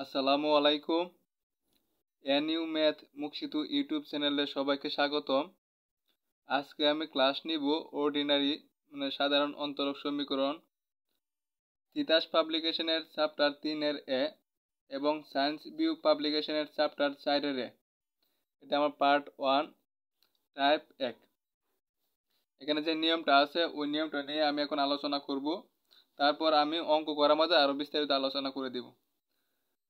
আসসালামু আলাইকুম। NU math মুকসিতু YouTube চ্যানেলে সবাইকে স্বাগতম। আজকে আমি ক্লাস নিব অর্ডিনারি সাধারণ অন্তরক সমীকরণ, তিতাস পাবলিকেশনের চ্যাপ্টার 3-এর এ এবং সায়েন্স ভিউ পাবলিকেশনের চ্যাপ্টার 4-এর এ। এটা আমার পার্ট 1 টাইপ 1। এখানে যে নিয়মটা আছে ওই নিয়মটা নিয়ে আমি এখন আলোচনা করব। তারপর আমি অঙ্ক করার মধ্যে আরও বিস্তারিত আলোচনা করে দিব।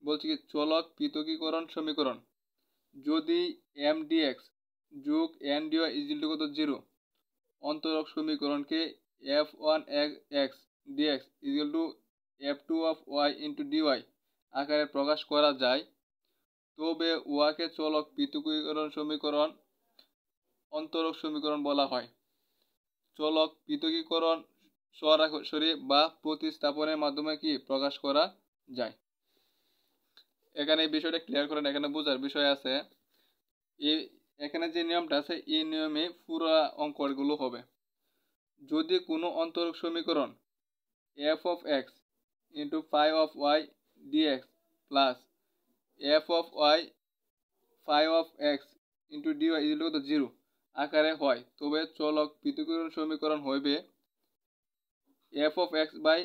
বলছি কি, চলক পৃথকীকরণ সমীকরণ যদি mdx যোগ ndy কত 0, অন্তরক সমীকরণকে f1x dx f2 of y into dy আকারে প্রকাশ করা যায়, তবে উহাকে চলক পৃথকীকরণ সমীকরণ অন্তরক সমীকরণ বলা হয়। চলক পৃথকীকরণ সরাসরি বা প্রতিস্থাপনের মাধ্যমে কি প্রকাশ করা যায়। এখানে এই বিষয়টা ক্লিয়ার করেন, এখানে বোঝার বিষয় আছে। এখানে যে নিয়মটা আছে এই নিয়মে পুরো অঙ্কগুলো হবে। যদি কোনো অন্তরক সমীকরণ f of x into phi of y dx plus f of y phi of x into dy is 0 আকারে হয়, তবে চলক পৃথকীকরণ সমীকরণ হইবে f of x by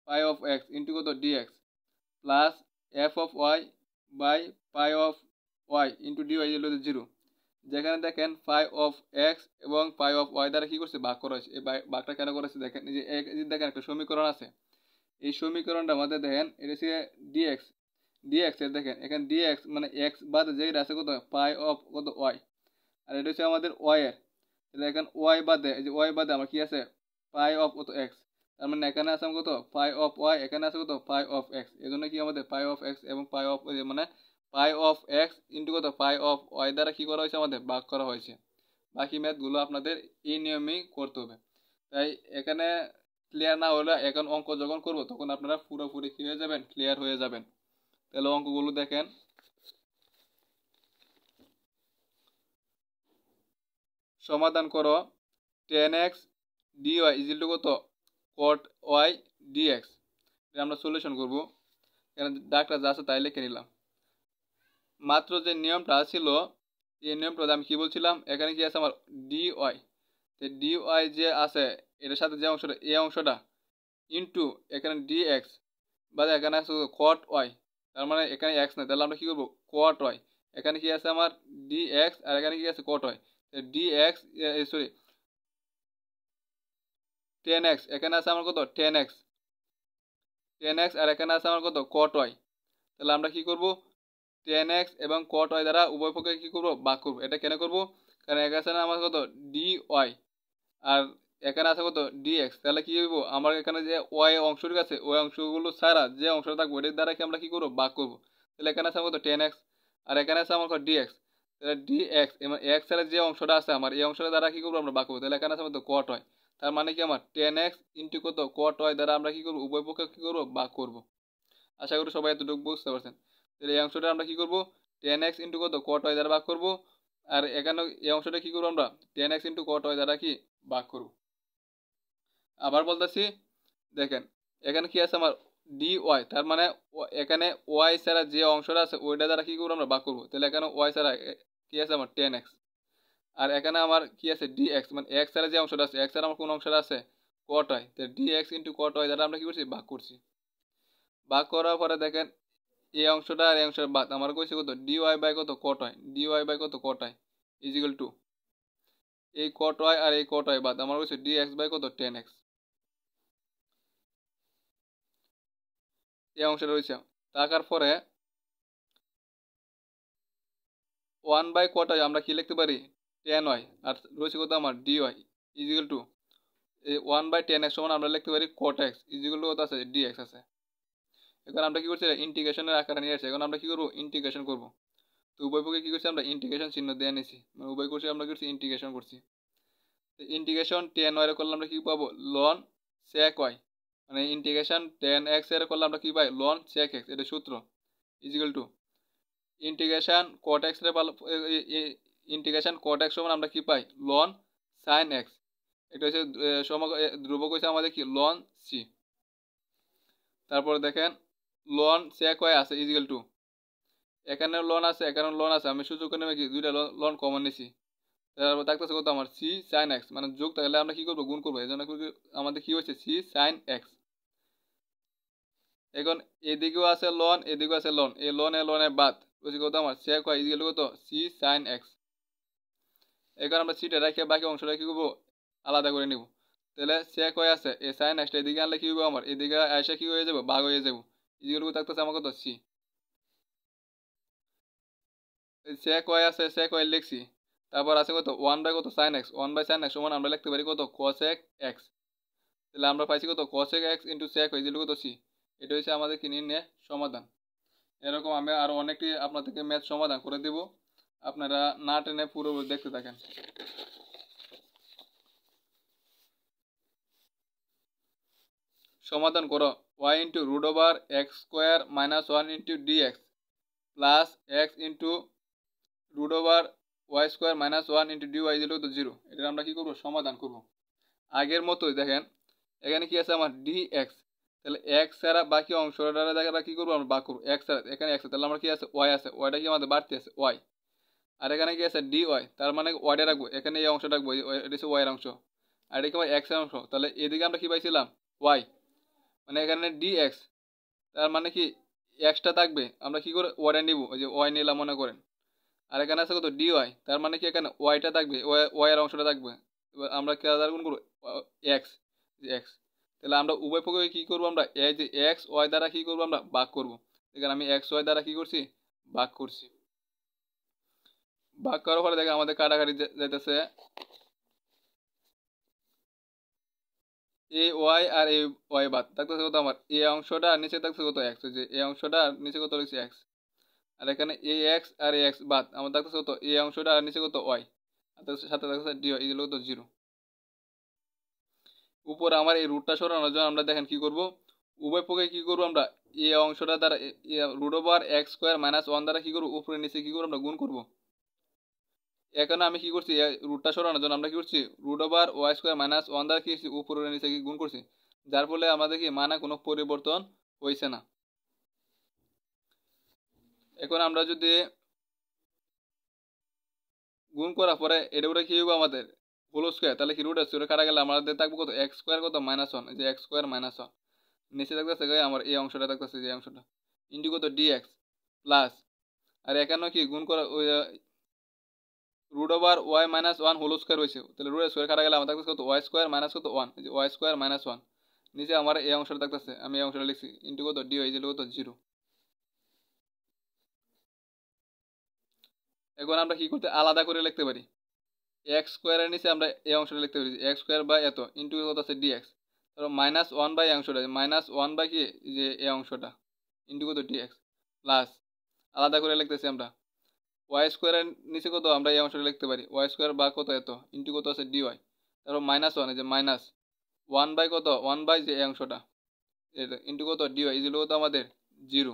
phi of x into dx plus f of y by pi of y into dy is 0। যেখানে দেখেন phi of x এবং pi of y দ্বারা কি করছে, ভাগ করা হয়েছে। এই ভাগটা কেন করেছে দেখেন, এই যে দেখেন একটা সমীকরণ আছে, এই সমীকরণটার মধ্যে দেখেন এটা হচ্ছে dx এর দেখেন এখানে dx মানে x বাদে যেটা আছে কত pi of কত y, আর এটা হচ্ছে আমাদের y এর। দেখেন y বাদে, এই যে y বাদে আমার কি আছে pi of কত x, তার মানে এখানে আছে কত pi of y, এখানে আছে কত pi of x। এজন্য কি আমাদের pi of x এবং pi of মানে pi of x ইন্টু কত pi of y দ্বারা কি করা হয়েছে, আমাদের ভাগ করা হয়েছে। বাকি ম্যাথগুলো আপনাদের এই নিয়মেই করতে হবে। তাই এখানে ক্লিয়ার না হলে এখন অঙ্ক যখন করব তখন আপনারা পুরোপুরি কি হয়ে যাবেন, ক্লিয়ার হয়ে যাবেন। তাহলে অঙ্কগুলো দেখেন। সমাধান করো 10x dy কত cot y dx। আমরা সলিউশন করব। এখানে ডাকটা যা আছে তাই লিখে নিলাম। মাত্র যে নিয়মটা ছিল এই নিয়মটা আমি কি বলছিলাম, এখানে কি আছে আমার dy, dy যে আছে এটার সাথে যে অংশটা এই অংশটা ইন্টু এখানে dx বা এখানে আছে cot y, তার মানে এখানে x নাই, তাহলে আমরা কি করব cot y। এখানে কি আছে আমার dx আর এখানে কি আছে cot y। dx sorry 10x, এখানে আছে আমার কত 10x আর এখানে আছে আমার কত cot y। তাহলে আমরা কি করব 10x এবং cot y দ্বারা উভয় পক্ষে কি করব, ভাগ করব। এটা কেন করব, কারণ এখানে আছে আমার কত dy আর এখানে আছে কত dx। তাহলে কি হইব, আমার এখানে যে y অংশটুকু আছে ওই অংশগুলো ছাড়া যে অংশটা থাকবে এটার দ্বারা কি আমরা কি করব, ভাগ করব। তাহলে এখানে আছে কত 10x আর এখানে আছে আমার কত dx। তাহলে dx এবং x এর যে অংশটা আছে আমার এই অংশটা দ্বারা কি করব, আমরা ভাগ করব। তাহলে এখানে আছে কত cot y, তার মানে কি আমার 10x ইন্টু কত cot y দ্বারা আমরা কি করব, উভয় পক্ষে কি করব, ভাগ করব। আশা করি সবাই এতটুকু বুঝতে পারছেন। তাহলে এই অংশটা আমরা কি করব 10x ইন্টু কত cot y দ্বারা ভাগ করব, আর এখানে এই অংশটা কি করব আমরা 10x ইন্টু cot y দ্বারা কি ভাগ করব। আবার বলতেছি, দেখেন এখানে কি আছে আমার dy, তার মানে এখানে y ছাড়া যে অংশটা আছে ওইটা দ্বারা কি করব, আমরা ভাগ করব। তাহলে এখানে y ছাড়া কি আছে আমার 10x, আর এখানে আমার কি আছে dx মানে x ছাড়া যে অংশটা আছে, x ছাড়া আমার কোন অংশটা আছে cot y, তাহলে dx ইন্টু cot y দ্বারা আমরা কি করছি, ভাগ করছি। ভাগ করার পরে দেখেন এই অংশটা আর এই অংশটা বাদ, আমার কইছে কত dy বাই কত cot y, dy বাই কত cot y ইজিক্যাল টু এই cot y আর এই cot y বাদ, আমার কইছে dx বাই কত 10x। এই অংশটা রয়েছে। থাকার পরে 1 বাই cot y আমরা কি লিখতে পারি 10y, আর রয়েছে কত আমার dy ইজিক্যাল টু এই 1 বাই 10x সমান আমরা লিখতে পারি cot x ইজিক্যাল টু কত আছে dx আছে। এখন আমরা কি করছি, ইন্টিগ্রেশনের আকারে নিয়ে আসছি। এখন আমরা কি করব, ইন্টিগ্রেশন করব। তো উভয় পক্ষে কি করছি, আমরা ইন্টিগ্রেশন চিহ্ন দিয়ে নিয়েছি, মানে উভয় করছি আমরা করছি ইন্টিগ্রেশন করছি। ইন্টিগ্রেশন 10y এর করলে আমরা কি পাবো ln sec y, মানে ইন্টিগ্রেশন 10x এর করলে আমরা কি পাই ln sec x, এটা সূত্র equal to integration cot x এর ইন্টিগ্রেশন cot x সমান আমরা কি পাই ln sin x। এটা হচ্ছে ধ্রুবক হচ্ছে আমাদের কি ln c। তারপরে দেখেন ln sec y আছে ইজিক্যাল টু এখানে লন আছে, এখানে লন আছে, আমি সুযোগ করে কি দুইটা লন কমন নিছি। তারপর থাকতেছে কত আমার সি সাইন এক্স, মানে যোগ থাকলে আমরা কি করবো গুণ করবো, এই জন্য আমাদের কি হচ্ছে সি সাইন এক্স। এখন এদিকেও আছে লন, এদিকেও আছে লন, এই লন এ লনে বাদ বুঝি কত আমার sec y ইকুয়াল কত সি সাইন এক্স। এখন আমরা সিটা রেখে বাকি অংশটা কি করবো আলাদা করে নিব। তাহলে sec y আছে, এই সাইন এক্সটা এদিকে আনলে কি হবে আমার এদিকে এসে কি হয়ে যাবো ভাগ হয়ে যাবো, ইকুয়াল থাকতেছে আমার কত সি। sec y আছে, sec y লিখছি, তারপর আছে কত 1/, কত সাইন এক্স, 1/sin x সমান আমরা লিখতে পারি কত cosec x। তাহলে আমরা পাইছি কত cosec x into sec y equal কত সি। এটা হচ্ছে আমাদের কি নির্ণয় সমাধান। এরকম আমি আরো অনেকটি আপনাদেরকে ম্যাথ সমাধান করে দেব, আপনারা না টেনে পুরো দেখতে থাকেন। সমাধান করো y into root over X square minus 1 into dx plus x into root over Y square minus 1 into D Y equal to 0। এটা আমরা কি করব সমাধান করব আগের মতোই। দেখেন এখানে কি আছে আমার ডিএক্স, তাহলে এক্স ছাড়া বাকি অংশটা আমরা কি করবো আমরা ভাগ করবো, এক্স ছাড়া এখানে এক্স, তাহলে আমরা কি আছে ওয়াই আছে, ওয়াইটা কি আমাদের বাড়তি আছে ওয়াই। আর এখানে কি আছে ডি ওয়াই, তার মানে ওয়াইটা রাখবো, এখানে এই অংশটা রাখবো, এটা হচ্ছে ওয়াইয়ের অংশ, আর এটা কি এক্স এর অংশ। তাহলে এদিকে আমরা কি পাইছিলাম ওয়াই, মানে এখানে ডি এক্স, তার মানে কি এক্সটা থাকবে, আমরা কি করে ওয়াইটা নিব, ওই যে ওয়াই নিলাম মনে করেন। আর এখানে আছে কত ডি ওয়াই, তার মানে কি এখানে ওয়াইটা থাকবে, ওয়াইয়ের অংশটা থাকবে। এবার আমরা কে দ্বারা গুণ করবো এক্স, এক্স। তাহলে আমরা উভয় পক্ষে কি করবো আমরা এই যে এক্স ওয়াই দ্বারা কি করবো আমরা ভাগ করবো। এখানে আমি এক্স ওয়াই দ্বারা কি করছি ভাগ করছি। ভাগ করার ফলে দেখেন আমাদের কাটাকাটি যাইতেছে, A Y R A Y বাদ থাকতেছে কত আমার এ অংশটা আর নিচে থাকতেছে কত এক্স, যে এ অংশটা আর নিচে কত লিখছি এক্স। আর এখানে এ এক্স আর এ এক্স বাদ আমার থাকতেছে কত এ অংশটা আর নিচে কত ওয়াই, আর সাথে থাকতেছে ডি ওয়াই এগুলো কত 0। উপরে আমার এই রুটটা সরানোর জন্য আমরা দেখেন কি করব, উভয় পক্ষে কি করবো আমরা এ অংশটা দ্বারা root over X square minus 1 দ্বারা কি করবো উপরে নিচে কি করবো আমরা গুণ করবো। এখানে আমি কি করছি রুটটা সরানোর জন্য আমরা কি করছি root over Y square minus 1 দ্বারা কি করছি উপরে নিচে কি গুণ করছি, যার ফলে আমাদের কি মানে কোনো পরিবর্তন হয়েছে না। এখন আমরা যদি গুণ করার পরে এটা ওটা কি হবে আমাদের হোল স্কোয়ার, তাহলে কি রুট স্কোয়ার কাটা গেলে আমাদের থাকবে কত এক্স স্কোয়ার কত মাইনাস 1, যে এক্স স্কোয়ার মাইনাস 1 নিচে থাকতেছে আমার এই অংশটা থাকতেছে যে অংশটা ইন্টু কত ডিএক্স প্লাস, আর এখানে কি গুণ করা ওই root over Y minus 1 whole square হয়েছে, তাহলে রুট স্কোয়ার কাটা গেলে আমার থাকতেছে কত ওয়াই স্কোয়ার মাইনাস কত 1, যে ওয়াই স্কোয়ার মাইনাস 1 নিচে আমার এই অংশটা থাকতেছে, আমি এই অংশটা লিখছি ইন্টু কত ডি ওয়াই কত 0। এখন আমরা কি করতে আলাদা করে লিখতে পারি, এক্স স্কোয়ারের নিচে আমরা এই অংশটা লিখতে পারি এক্স স্কোয়ার বাই এত ইন্টু কত আছে ডিএক্স, তারপর মাইনাস 1 বাই অংশটা মাইনাস 1 বাই কি যে এই অংশটা ইন্টু কত ডিএক্স প্লাস আলাদা করে লিখতেছি আমরা ওয়াই স্কোয়ারের নিচে কত আমরা এই অংশটা লিখতে পারি ওয়াই স্কোয়ার বা কত এত ইন্টু কত আছে ডিওয়াই, তারপর মাইনাস 1 যে মাইনাস 1 বাই কত 1 বাই যে এই অংশটা এটা ইন্টু কত ডিওয়াই ইজিল কত আমাদের 0।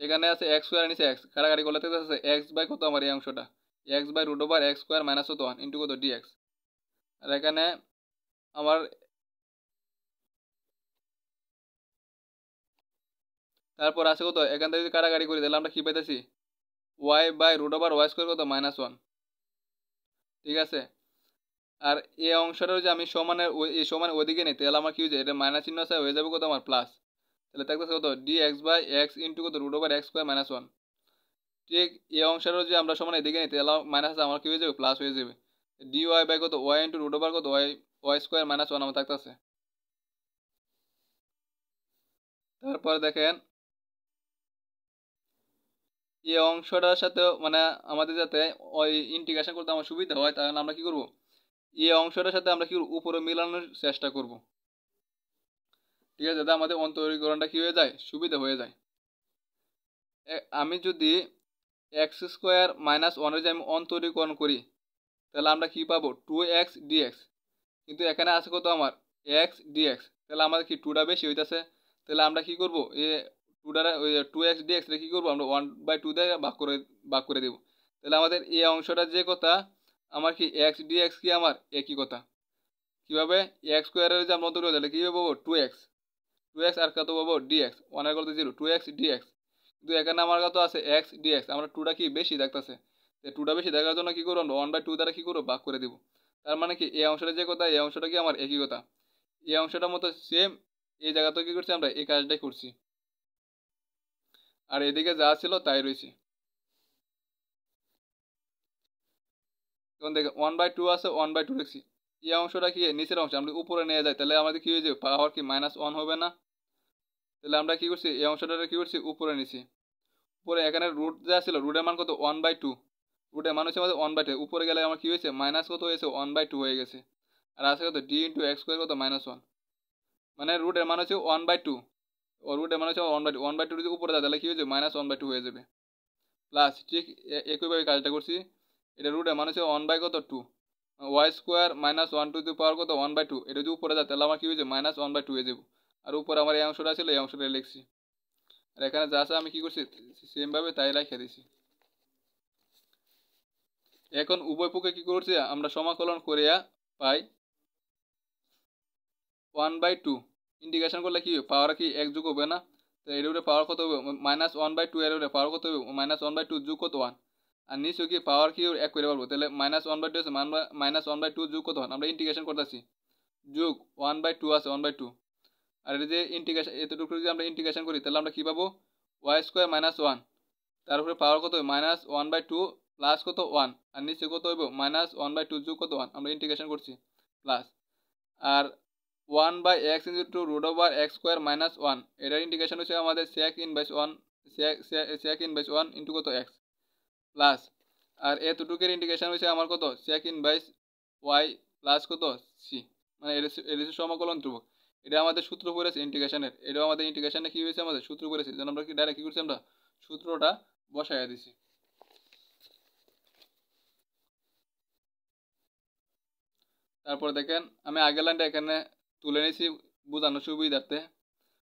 এখানে আছে এক্স স্কোয়ার নিচে এক্স কাটাকাটি করলে আছে এক্স বাই কত আমার এই অংশটা X by root over X square minus কত 1 ইন্টু কত ডিএক্স। আর এখানে আমার তারপর আছে কত এখান থেকে যদি কাটাকাটি করি তাহলে আমরা কি পাইতেছি Y by root over Y square কত মাইনাস 1, ঠিক আছে। আর এই অংশটা যে আমি সমানের এই সমান ওইদিকে নিই তাহলে আমার কি হয়ে যায় এটা মাইনাস চিহ্ন আছে হয়ে যাবে কত আমার প্লাস, তাহলে থাকতেছে কত D x by X into কত root over X square minus 1। ঠিক এই অংশটা যে আমরা সমান এদিকে নিই তাহলে মাইনাস আমার কি হয়ে যাবে প্লাস হয়ে যাবে, ডি ওয়াই বাই কত ওয়াই ইন্টু রুট ওভার কত ওয়াই ওয়াই স্কোয়ার মাইনাস 1 আমার থাকতেছে। তারপর দেখেন এই অংশটার সাথে মানে আমাদের যাতে ওই ইন্টিগ্রেশন করতে আমার সুবিধা হয় তাহলে আমরা কি করব এই অংশটার সাথে আমরা কি উপরে মিলানোর চেষ্টা করব, ঠিক আছে, যাতে আমাদের অন্তরীকরণটা কি হয়ে যায় সুবিধা হয়ে যায়। আমি যদি এক্স স্কোয়ার মাইনাস 1 যে আমি অন্তরীকরণ করি তাহলে আমরা কি পাবো 2x dx, কিন্তু এখানে আছে কত আমার x dx, তাহলে আমাদের কি 2টা বেশি হইতাছে, তাহলে আমরা কি করব এই 2x dx রে কি করব আমরা 1/2 দিয়ে ভাগ করে দেব। তাহলে আমাদের এই অংশটা যে কথা আমার কি x dx কি আমার একই কথা, কিভাবে x স্কোয়ারের যে আমরা অন্তর্গত তাহলে কি পাবো 2x 2x আর কত পাবো dx, 1 এর কত 0, 2x dx। কিন্তু এখানে আমার কত আছে x dx, আমরা 2টা কি বেশি দেখতেছে, 2টা বেশি দেখার জন্য কি করবো 1/2 দ্বারা কি করবো ভাগ করে দিব। তার মানে কি এই অংশটা যে কথা, এই অংশটা কি আমার একই কথা, এই অংশটার মতো সেম এই জায়গা তো কি করছি আমরা এই কাজটাই করছি, আর এদিকে যা ছিল তাই রয়েছে। এখন দেখে 1/2 আছে, 1/2 লিখছি, এই অংশটা কি নিচের অংশ আমরা উপরে নিয়ে যাই, তাহলে আমাদের কি হয়ে যাবে পাওয়ার কি -1 হবে না। তাহলে আমরা কি করছি এই অংশটা কি করছি উপরে নিছি, উপরে এখানে রুট যা ছিল রুটের মান কত 1/2, রুটের মান হচ্ছে আমাদের 1/2, উপরে গেলে আমার কি হয়েছে মাইনাস কত হয়েছে 1/2 হয়ে গেছে। আর আছে কত d ইন্টু এক্স স্কোয়ার কত -1, মানে রুটের মান হচ্ছে 1/2, ও রুটের মান হচ্ছে 1/2, 1/2 যদি উপরে যায় তাহলে কি হয়েছে -1/2 হয়ে যাবে। প্লাস ঠিক একইভাবে কাজটা করছি, এটা রুটের মান হচ্ছে 1/2 ওয়াই স্কোয়ার -1 টু দি পাওয়ার কত 1/2, এটা যদি উপরে যায় তাহলে আমার কি হয়েছে -1/2 হয়ে যাবে। আর উপরে আমার এই অংশটা ছিল এই অংশটা লিখছি, আর এখানে যা আছে আমি কি করছি সেমভাবে তাই রাখিয়ে দিছি। এখন উভয় পক্ষে কি করছি আমরা সমাকলন করিয়া পাই 1/2, ইন্টিগ্রেশন করলে কি পাওয়ার কি 1 যোগ হবে না, তো এর উপরে পাওয়ার কত হবে -1/2, এর উপরে পাওয়ার কত হবে -1/2 যোগ কত 1, আর নিচে কি পাওয়ার কি 1 করে পারবো, তাহলে -1/2 আছে -1/2 যোগ কত 1, আমরা ইন্টিগ্রেশন করতেছি যোগ 1/2 আছে 1/2, আর এটা যে ইন্টিগ্রেশন এতটুকু যদি আমরা ইন্টিগ্রেশন করি তাহলে আমরা কি পাবো ওয়াই স্কোয়ার -1, তার উপরে পাওয়ার কত হবে -1/2 প্লাস কত 1, আর নিচে কত হইব -1/2 যোগ কত 1, আমরা ইন্টিগ্রেশন করছি প্লাস, আর 1/x into root over X square -1, এটার ইন্টিগ্রেশন হচ্ছে আমাদের sec inverse 1, sec inverse 1 into কত x প্লাস, আর এতটুকুর ইন্টিগ্রেশন হচ্ছে আমার কত sec ইনভার্স y প্লাস কত c, মানে এটা হচ্ছে সমাকলন ধ্রুবক। এটা আমাদের সূত্র পড়েছে ইন্টিগ্রেশনের, এটাও আমাদের ইন্টিগ্রেশনে কি হয়েছে আমাদের সূত্র পড়েছে, যেন আমরা কি ডাইরেক্ট কি করছি আমরা সূত্রটা বসাইয়া দিছি। তারপর দেখেন আমি আগের লাইনটা এখানে তুলে নিয়েছি বোঝানোর সুবিধার্থে,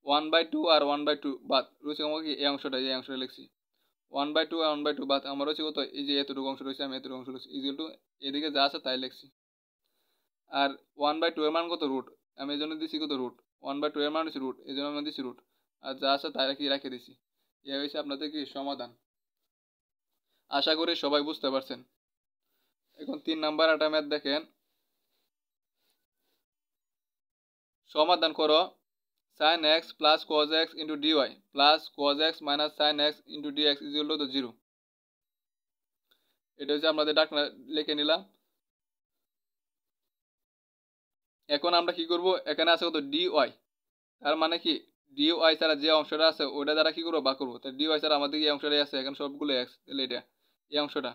1/2 আর 1/2 বাদ রয়েছে আমার কি এই অংশটা, এই অংশটা লিখছি 1/2 আর 1/2 বাদ আমার হচ্ছে কত এই যে এতটুকু অংশ রয়েছে, আমি এতটুকু অংশ রয়েছে ইকুয়াল টু এদিকে যা আছে তাই লিখছি। আর 1/2 এর মান কত রুট, আমি এই জন্য দিচ্ছি কত রুট, 1/2 এর মান হচ্ছে রুট, এই জন্য আমি দিচ্ছি রুট, আর যা আছে তাই রেখে দিছি। এ হয়েছে আপনাদের কি সমাধান, আশা করি সবাই বুঝতে পারছেন। এখন 3 নাম্বার একটা ম্যাথ দেখেন, সমাধান করো sin x plus cos x into dy plus cos x minus sin x into dx is equal to 0। এটা হচ্ছে আমাদের ডাকনা লিখে নিলাম। এখন আমরা কি করব, এখানে আছে কত dy, তার মানে কি dy ছাড়া যে অংশটা আছে ওইটা দ্বারা কি করবো ভাগ করবো, তাই dy ছাড়া আমাদের এই অংশটাই আছে, এখানে সবগুলো x, তাহলে এটা এই অংশটা,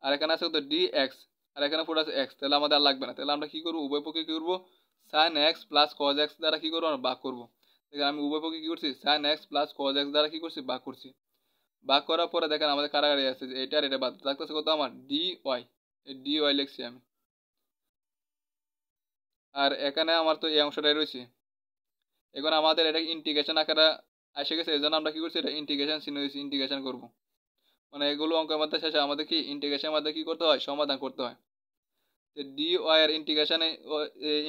আর এখানে আছে কত dx, আর এখানে পুরো আছে x, তাহলে আমাদের আর লাগবে না, তাহলে আমরা কি করবো উভয় পক্ষে কি করবো sin x plus cos x দ্বারা কি করবো আমরা ভাগ করবো। দেখেন আমি উভয় পক্ষে কি করছি sin x plus cos x দ্বারা কি করছি ভাগ করছি, ভাগ করার পরে দেখেন আমাদের কারাগারি আছে যে এটা আর এটা বাদ থাকতেছে কত আমার dy, এই dy লিখছি আমি, আর এখানে আমার তো এই অংশটাই রয়েছে। এখন আমাদের এটা ইন্টিগ্রেশন আকারে এসে গেছে, এই জন্য আমরা কি করছি এটা ইন্টিগ্রেশন চিহ্ন দিয়েছি, ইন্টিগ্রেশন করবো, মানে এগুলো অঙ্কের মধ্যে শেষে আমাদের কি ইন্টিগ্রেশনের মধ্যে কি করতে হয় সমাধান করতে হয়। ডি ওয়াই এর ইন্টিগ্রেশনে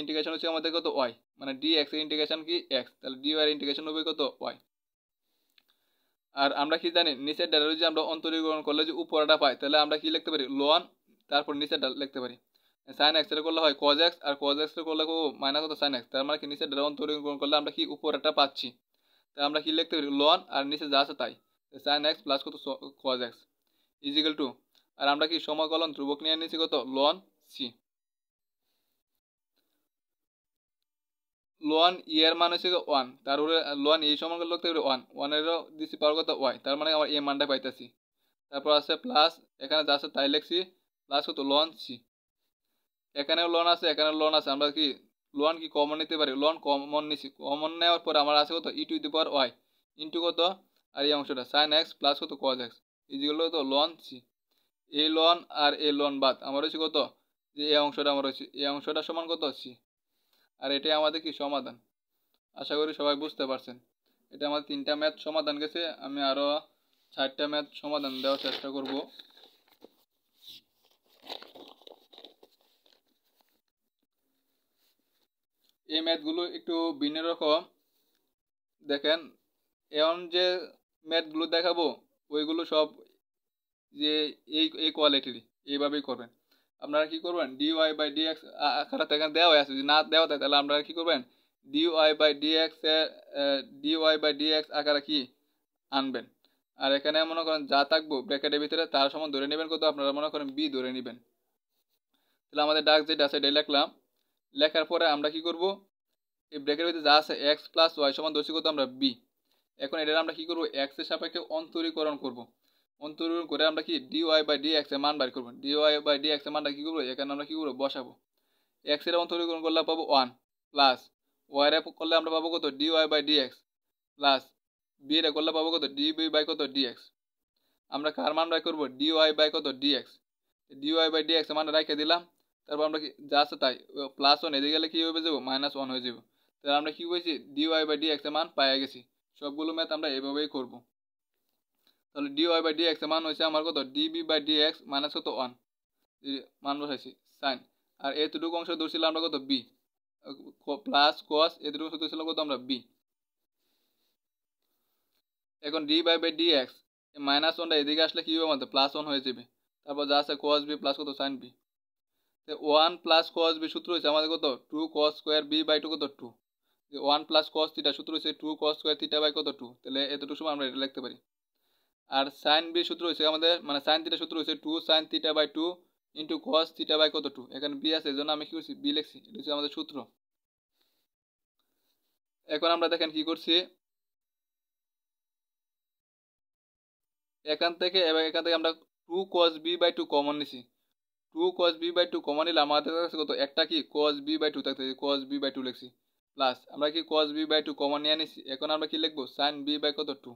ইন্টিগ্রেশন হচ্ছে আমাদের কত ওয়াই, মানে ডি এক্স এর ইন্টিগ্রেশন কি এক্স, তাহলে ডি ওয়াই এর ইন্টিগ্রেশন হবে কত ওয়াই। আর আমরা কি জানি নিচের ডেটা যদি আমরা অন্তরীকরণ করলে যে উপরটা পাই তাহলে আমরা কি লিখতে পারি লন, তারপর নিচের ডেটা লিখতে পারি সাইন এক্স এর করলে হয় কজ এক্স, আর কজ এক্স এর করলে মাইনাস কত সাইন এক্স, তার মানে কি নিচের ডেটা অন্তরীকরণ করলে আমরা কি উপরটা পাচ্ছি, তাই আমরা কি লিখতে পারি লন আর নিচে যা আছে তাই সাইন এক্স প্লাস কত কজ এক্স ইজিক্যাল টু, আর আমরা কি সমাকলন ধ্রুবক নিয়ে নিয়েছি কত লন সি, লন ই এর মান হচ্ছে 1, তার উপরে লন এই সমান করলে লিখতে পারি 1, 1 এরও দিচ্ছি পাওয়ার কত ওয়াই, তার মানে আমার এই মানটা পাইতেছি। তারপর আছে প্লাস এখানে যা আছে তাই লিখছি প্লাস কত লন সি, এখানেও লন আছে এখানেও লন আছে, আমরা কি লন কি কমন নিতে পারি, লন কমন নিছি, কমন নেওয়ার পর আমার আছে কত E to the power Y into কত আর এই অংশটা সাইন এক্স প্লাস কত কজ এক্স ইজিগুলো কত লন সি, এই লন আর এই লন বাদ আমার হচ্ছে কত যে এই অংশটা আমার হচ্ছে এই অংশটা সমান কত সি, আর এটাই আমাদের কি সমাধান। আশা করি সবাই বুঝতে পারছেন। এটা আমার 3টা ম্যাথ সমাধান গেছে, আমি আরও 4টা ম্যাথ সমাধান দেওয়ার চেষ্টা করব। এই ম্যাথগুলো একটু ভিন্ন রকম, দেখেন এখন যে ম্যাথগুলো দেখাবো ওইগুলো সব যে এই কোয়ালিটির এইভাবেই করবেন। আপনারা কি করবেন ডিওয়াই বাই ডিএক্স আকারে এখানে দেওয়া আছে, যদি না দেওয়া থাকে তাহলে আপনারা কি করবেন ডিওয়াই বাই ডিএক্স আকারে কি আনবেন। আর এখানে মনে করেন যা থাকবো ব্র্যাকেটের ভিতরে তার সমান ধরে নেবেন কত, আপনারা মনে করেন বি ধরে নেবেন। তাহলে আমাদের ডাক যেটা আছে এটা লিখলাম। লেখার পরে আমরা কি করব, এই ব্র্যাকেটের ভিতরে যা আছে এক্স প্লাস ওয়াই সমান ধরছি কত আমরা বি। এখন এটা আমরা কি করব এক্স এর সাপেক্ষে অন্তরীকরণ করব। অন্তরীকরণ করে আমরা কি ডিওয়াই বাই ডিএক্স এর মান বের করব। ডিওয়াই বাই ডিএক্স এর মানটা কি করব, এখানে আমরা কি করব বসাবো। এক্স এর অন্তরীকরণ করলে পাবো 1 প্লাস ওয়াই এর করলে আমরা পাবো কত d y by d x plus b এর করলে পাবো কত ডিবি বাই কত ডিএক্স। আমরা কার মান বের করব ডিওয়াই বাই কত ডিএক্স। ডিওয়াই বাই ডিএক্স এর মান রেখে দিলাম। তারপর আমরা কি যা আছে তাই প্লাস 1 এদিকে গেলে কি হয়ে যাবে -1 হয়ে যাবে। তাহলে আমরা কি করেছি ডিওয়াই বাই ডিএক্স এর মান পেয়ে গেছি। সবগুলো ম্যাথ আমরা এভাবেই করব। তাহলে ডিওয়াই বাই ডিএক্স এর মান হয়েছে আমার কত ডিবি বাই ডিএক্স মাইনাস কত 1 মান বসাইছি সাইন। আর এতটুকু অংশ ধরছিলাম আমরা কত বি প্লাস কস, এতটুকু অংশ ধরছিলাম কত আমরা বি। এখন ডি বাই বাই ডিএক্স -1টা এদিকে আসলে কি হবে আমাদের +1 হয়ে যাবে। তারপর যা আছে কস বি প্লাস কত sine b. 1 plus cos b সূত্র হচ্ছে আমাদের কত 2 কস স্কোয়ার বি বাই 2 কত 2। 1 প্লাস কস থিটা সূত্র হচ্ছে 2 কস স্কোয়ার থিটা বাই কত 2। তাহলে এতটুকু সময় আমরা এটা লিখতে পারি। আর সাইন বি সূত্র হচ্ছে আমাদের মানে সাইন থিটা সূত্র হচ্ছে 2 sine theta by 2 into cos theta by কত 2। এখানে বি আছে এই জন্য আমি কি করছি বি লিখছি, এটা হচ্ছে আমাদের সূত্র। এখন আমরা দেখেন কি করছি, এখান থেকে আমরা 2 cos b বাই 2 কমন নিছি। 2 cos b বাই 2 কমন নিলে আমাদের কাছে কত একটা কি cos b বাই 2 থাকতে, cos b বাই 2 লিখছি প্লাস আমরা কি cos b বাই 2 কমন নিয়ে নিছি। এখন আমরা কি লিখবো sin b বাই কত 2।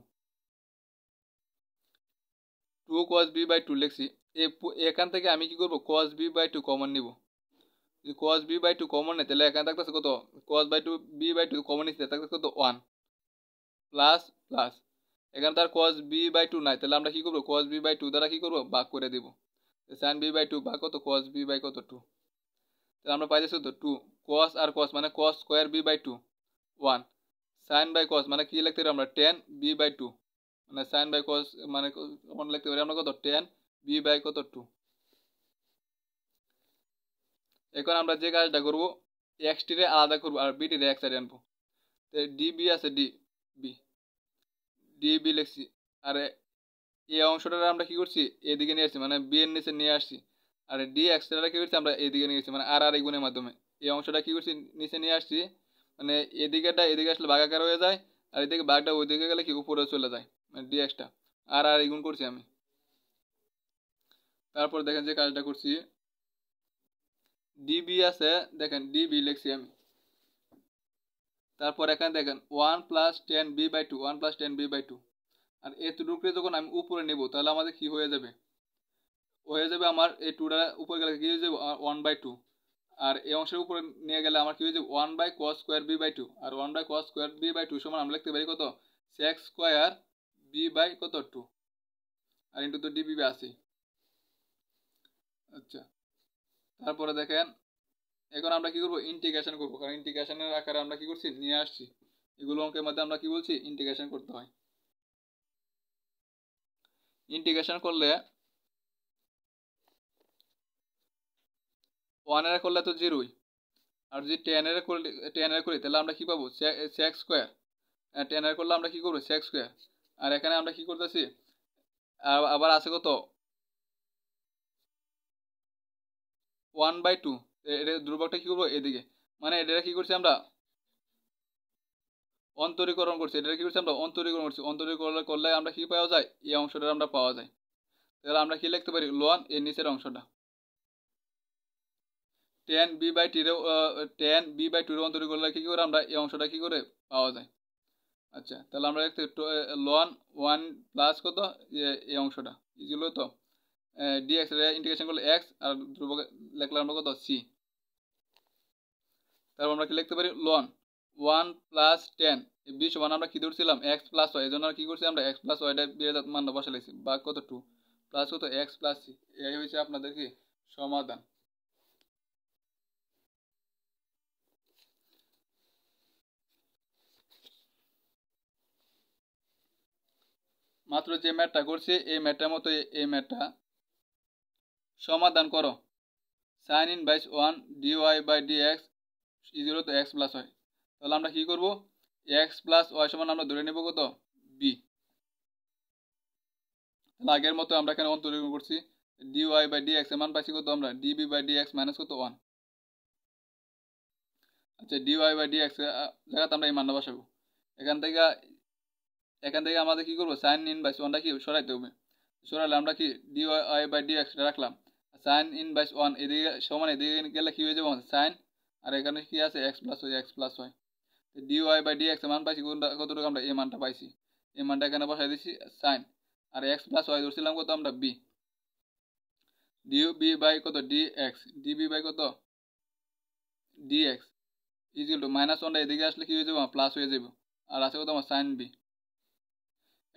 2 cos b বাই 2 লিখছি। এখান থেকে আমি কি করব cos b বাই 2 কমন নিব। যদি cos b বাই 2 কমন নেই তাহলে এখানে থাকতেছে কত cos by 2 b by 2 common নিতে থাকতেছে কত 1 প্লাস প্লাস। এখানে তার cos b বাই 2 নাই, তাহলে আমরা কি করব cos b বাই 2 দ্বারা কি করব ভাগ করে দেব। sin b বাই 2 ভাগ কত cos b বাই কত 2। তাহলে আমরা পাইতেছি তো 2 cos আর cos মানে cos square b by 2 1 sin by cos মানে কি লিখতে পারি আমরা tan b বাই 2 মানে sin বাই cos মানে কোন লিখতে পারি আমরা কত tan b বাই কত 2। এখন আমরা যে কাজটা করব x টি রে আলাদা করব আর b টি রে এক সাইডে আনবো। তো db আছে db db লিখছি। আর এই অংশটা আমরা কি করছি এদিকে নিয়ে আসছি মানে বি এর নিচে নিয়ে আসছি। আর ডি এক্সট্রাটা কি করছি আমরা এদিকে নিয়ে আসছি মানে আর আর এই গুণের মাধ্যমে এই অংশটা কি করছি নিচে নিয়ে আসছি। মানে এদিকেটা এদিকে আসলে ভাগাকার হয়ে যায় আর এদিকে ভাগটা ওইদিকে গেলে কি উপরে চলে যায় মানে ডি এক্সটা আর আর এই গুণ করছি আমি। তারপর দেখেন যে কাজটা করছি ডিবি আছে দেখেন ডিবি লিখছি আমি। তারপর এখানে দেখেন 1 plus 10 b by 2 1 plus 10 b by 2। আর এতটুকু যখন আমি উপরে নেব তাহলে আমাদের কি হয়ে যাবে আমার এই টুটা উপরে গেলে কি হয়ে যাবে 1/2। আর এই অংশের উপরে নিয়ে গেলে আমার কি হয়ে যাবে 1/cos স্কোয়ার বি বাই 2। আর 1/cos স্কোয়ার বি বাই 2 সমান আমরা লিখতে পারি কত sec স্কোয়ার বি বাই কত 2 আর ইন্টু তো ডিবি আছে। আচ্ছা তারপরে দেখেন এখন আমরা কি করব ইন্টিগ্রেশন করব, কারণ ইন্টিগ্রেশনের আকারে আমরা কি করছি নিয়ে আসছি। এগুলো অঙ্কের মধ্যে আমরা কি বলছি ইন্টিগ্রেশন করতে হয়। ইন্টিগ্রেশন করলে 1 এর করলে তো 0ই। আর যদি 10 এর করি তাহলে আমরা কি পাবো sec স্কোয়ার। 10 এর করলে আমরা কি করবো sec স্কোয়ার। আর এখানে আমরা কি করতেছি আবার আছে কত 1/2। এটা ধ্রুবকটা কি করবো এদিকে মানে এটা কি করছি আমরা অন্তরীকরণ করছি। এটা কি করছি আমরা অন্তরীকরণ করছি। অন্তরীকরণ করলে আমরা কি পাওয়া যায় এই অংশটা আমরা পাওয়া যায়। তাহলে আমরা কি লিখতে পারি লন এর নিচের অংশটা 10b/2 এর অন্তরীকরণ করলে কি করে আমরা এই অংশটা কি করে পাওয়া যায়। আচ্ছা তাহলে আমরা লিখতে লন 1 প্লাস কত এই অংশটা ইজিগুলো তো ডিএক্স এর ইন্টিগ্রেশন করলে এক্স আর ধ্রুবক লিখলাম আমরা কত সি। তারপর আমরা কি লিখতে পারি লন 1 প্লাস 10 এই বি সমান আমরা কি ধরছিলাম এক্স প্লাস ওয়াই, এই জন্য কি করছি আমরা এক্স প্লাস ওয়াইটা বিয়ের মান বসে লিখছি বা কত 2 প্লাস কত এক্স প্লাস সি। এই হয়েছে আপনাদের কি সমাধান। মাত্র যে ম্যাথটা করছি এই ম্যাথটার মতো এই ম্যাথটা সমাধান করো। Sine inverse 1 dy by dx equal to x plus হয়। তাহলে আমরা কি করব, এক্স প্লাস ওয়াই সমান আমরা ধরে নেব কত, বি। তাহলে আগের মতো আমরা এখানে অন্তরীকরণ করছি, dy বাই dx এর মান পাইছি কত আমরা, db বাই dx মাইনাস কত 1। আচ্ছা dy বাই dx জায়গাতে আমরা এই মানটা বসাবো। এখান থেকে আমাদের কি করবো, সাইন ইনভার্স 1টা কি সরাইতে হবে। সরালে আমরা কি dy বাই dx রাখলাম, সাইন ইনভার্স 1 এদিকে সমান এদিকে গেলে কি হয়ে যাবে সাইন, আর এখানে কি আছে এক্স প্লাস হয়। dy বাই dx এর মান পাইছি কতটুকু আমরা, এই মানটা পাইছি, এই মানটা এখানে বসাই দিচ্ছি সাইন, আর এক্স প্লাস ওয়াই ধরছিলাম কত আমরা বি, ডিবি বাই কত ডিবি বাই কত ডিএক্স ইকুয়াল টু মাইনাস 1টা এদিকে আসলে কি হয়ে যাবে, প্লাস হয়ে যাবে, আর আছে কত আমার সাইন বি।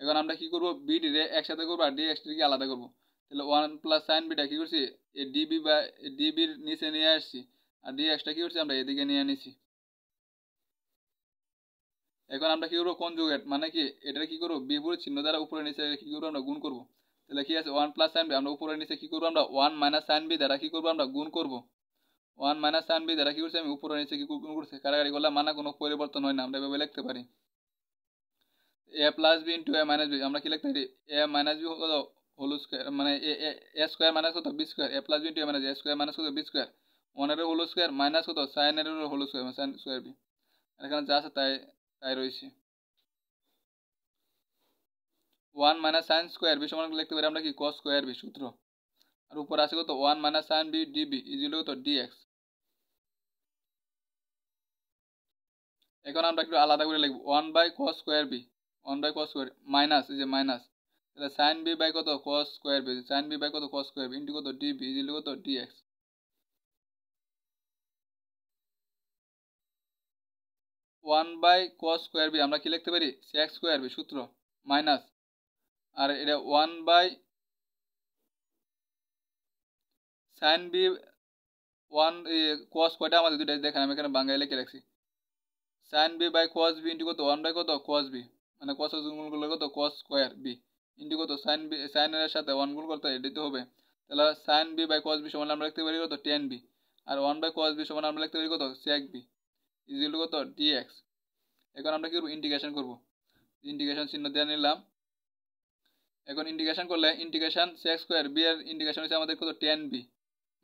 এখন আমরা কি করবো, বিডি রে একসাথে করবো আর ডিএক্সটিকে আলাদা করবো। তাহলে 1 প্লাস সাইন বিটা কি করছি, এই ডিবি বা ডিবির নিচে নিয়ে আসছি, আর ডিএক্সটা কি করছি আমরা এদিকে নিয়ে নিছি। এখন আমরা কি করবো, কনজুগেট মানে কি, এটা কি করবো, বিপরীত চিহ্ন দ্বারা উপরে নিচে কি করবো আমরা গুণ করবো। তাহলে কি আছে 1 প্লাস সাইন বি, আমরা উপরে নিচে কি করবো আমরা 1 মাইনাস সাইন বি দ্বারা কি করবো আমরা গুণ করবো। 1 মাইনাস সাইন বি দ্বারা কি করছি আমি উপরে নিচে কি গুণ করছি, কারাগারি করলে মানে কোনো পরিবর্তন হয় না, আমরা এভাবে লিখতে পারি a plus b into a minus b. আমরা কি লিখতে পারি, এ মাইনাস বি কত হোল স্কোয়ার, মানে এ স্কোয়ার মাইনাস কত b square, a plus b into a minus A square minus কত বি স্কোয়ার, 1 এর হোল স্কোয়ার মাইনাস কত সাইন এর whole square sine square b. এখানে যা আছে তাই তাই রয়েছে। 1 মাইনাস সাইন স্কোয়ার বি সমান লিখতে পারি আমরা কি কস স্কোয়ার বি সূত্র, আর উপর আছে কত 1 minus sine b d b equal কত ডিএক্স। এখন আমরা একটু আলাদা করে লিখব 1 by cos square b, 1 by cos square minus এই যে মাইনাস, তাহলে সাইন বি বাই কত cos square b, sine b by কত কস স্কোয়ার বি ইন্টু কত ডিবি ইজিল কত d x. 1 by cos square b আমরা কি লিখতে পারি সেক স্কোয়ার বি সূত্র মাইনাস, আর এটা 1 বাই সাইন বি 1 কস কয়টা আমাদের দুইটা দেখেন আমি এখানে বাংলায় লিখে রাখছি, sine b by cos b into কত 1 বাই কত কস বি, মানে কস গুণ করলে কত কস স্কোয়ার বি ইন্টু কত সাইন বি, সাইনের সাথে 1 গুণ করতে এটাই তো হবে। তাহলে sine b by cos b সমান আমরা লিখতে পারি কত টেন বি, আর 1 বাই কস বি সমান আমরা লিখতে পারি কত সেক বি ইজিল কত ডিএক্স। এখন আমরা কি করবো, ইন্টিগ্রেশন করবো, ইন্টিগ্রেশন চিহ্ন দিয়ে নিলাম। এখন ইন্টিগ্রেশন করলে ইন্টিগ্রেশন সেক স্কোয়ার বি এর ইন্টিগ্রেশন হচ্ছে আমাদের কত tan B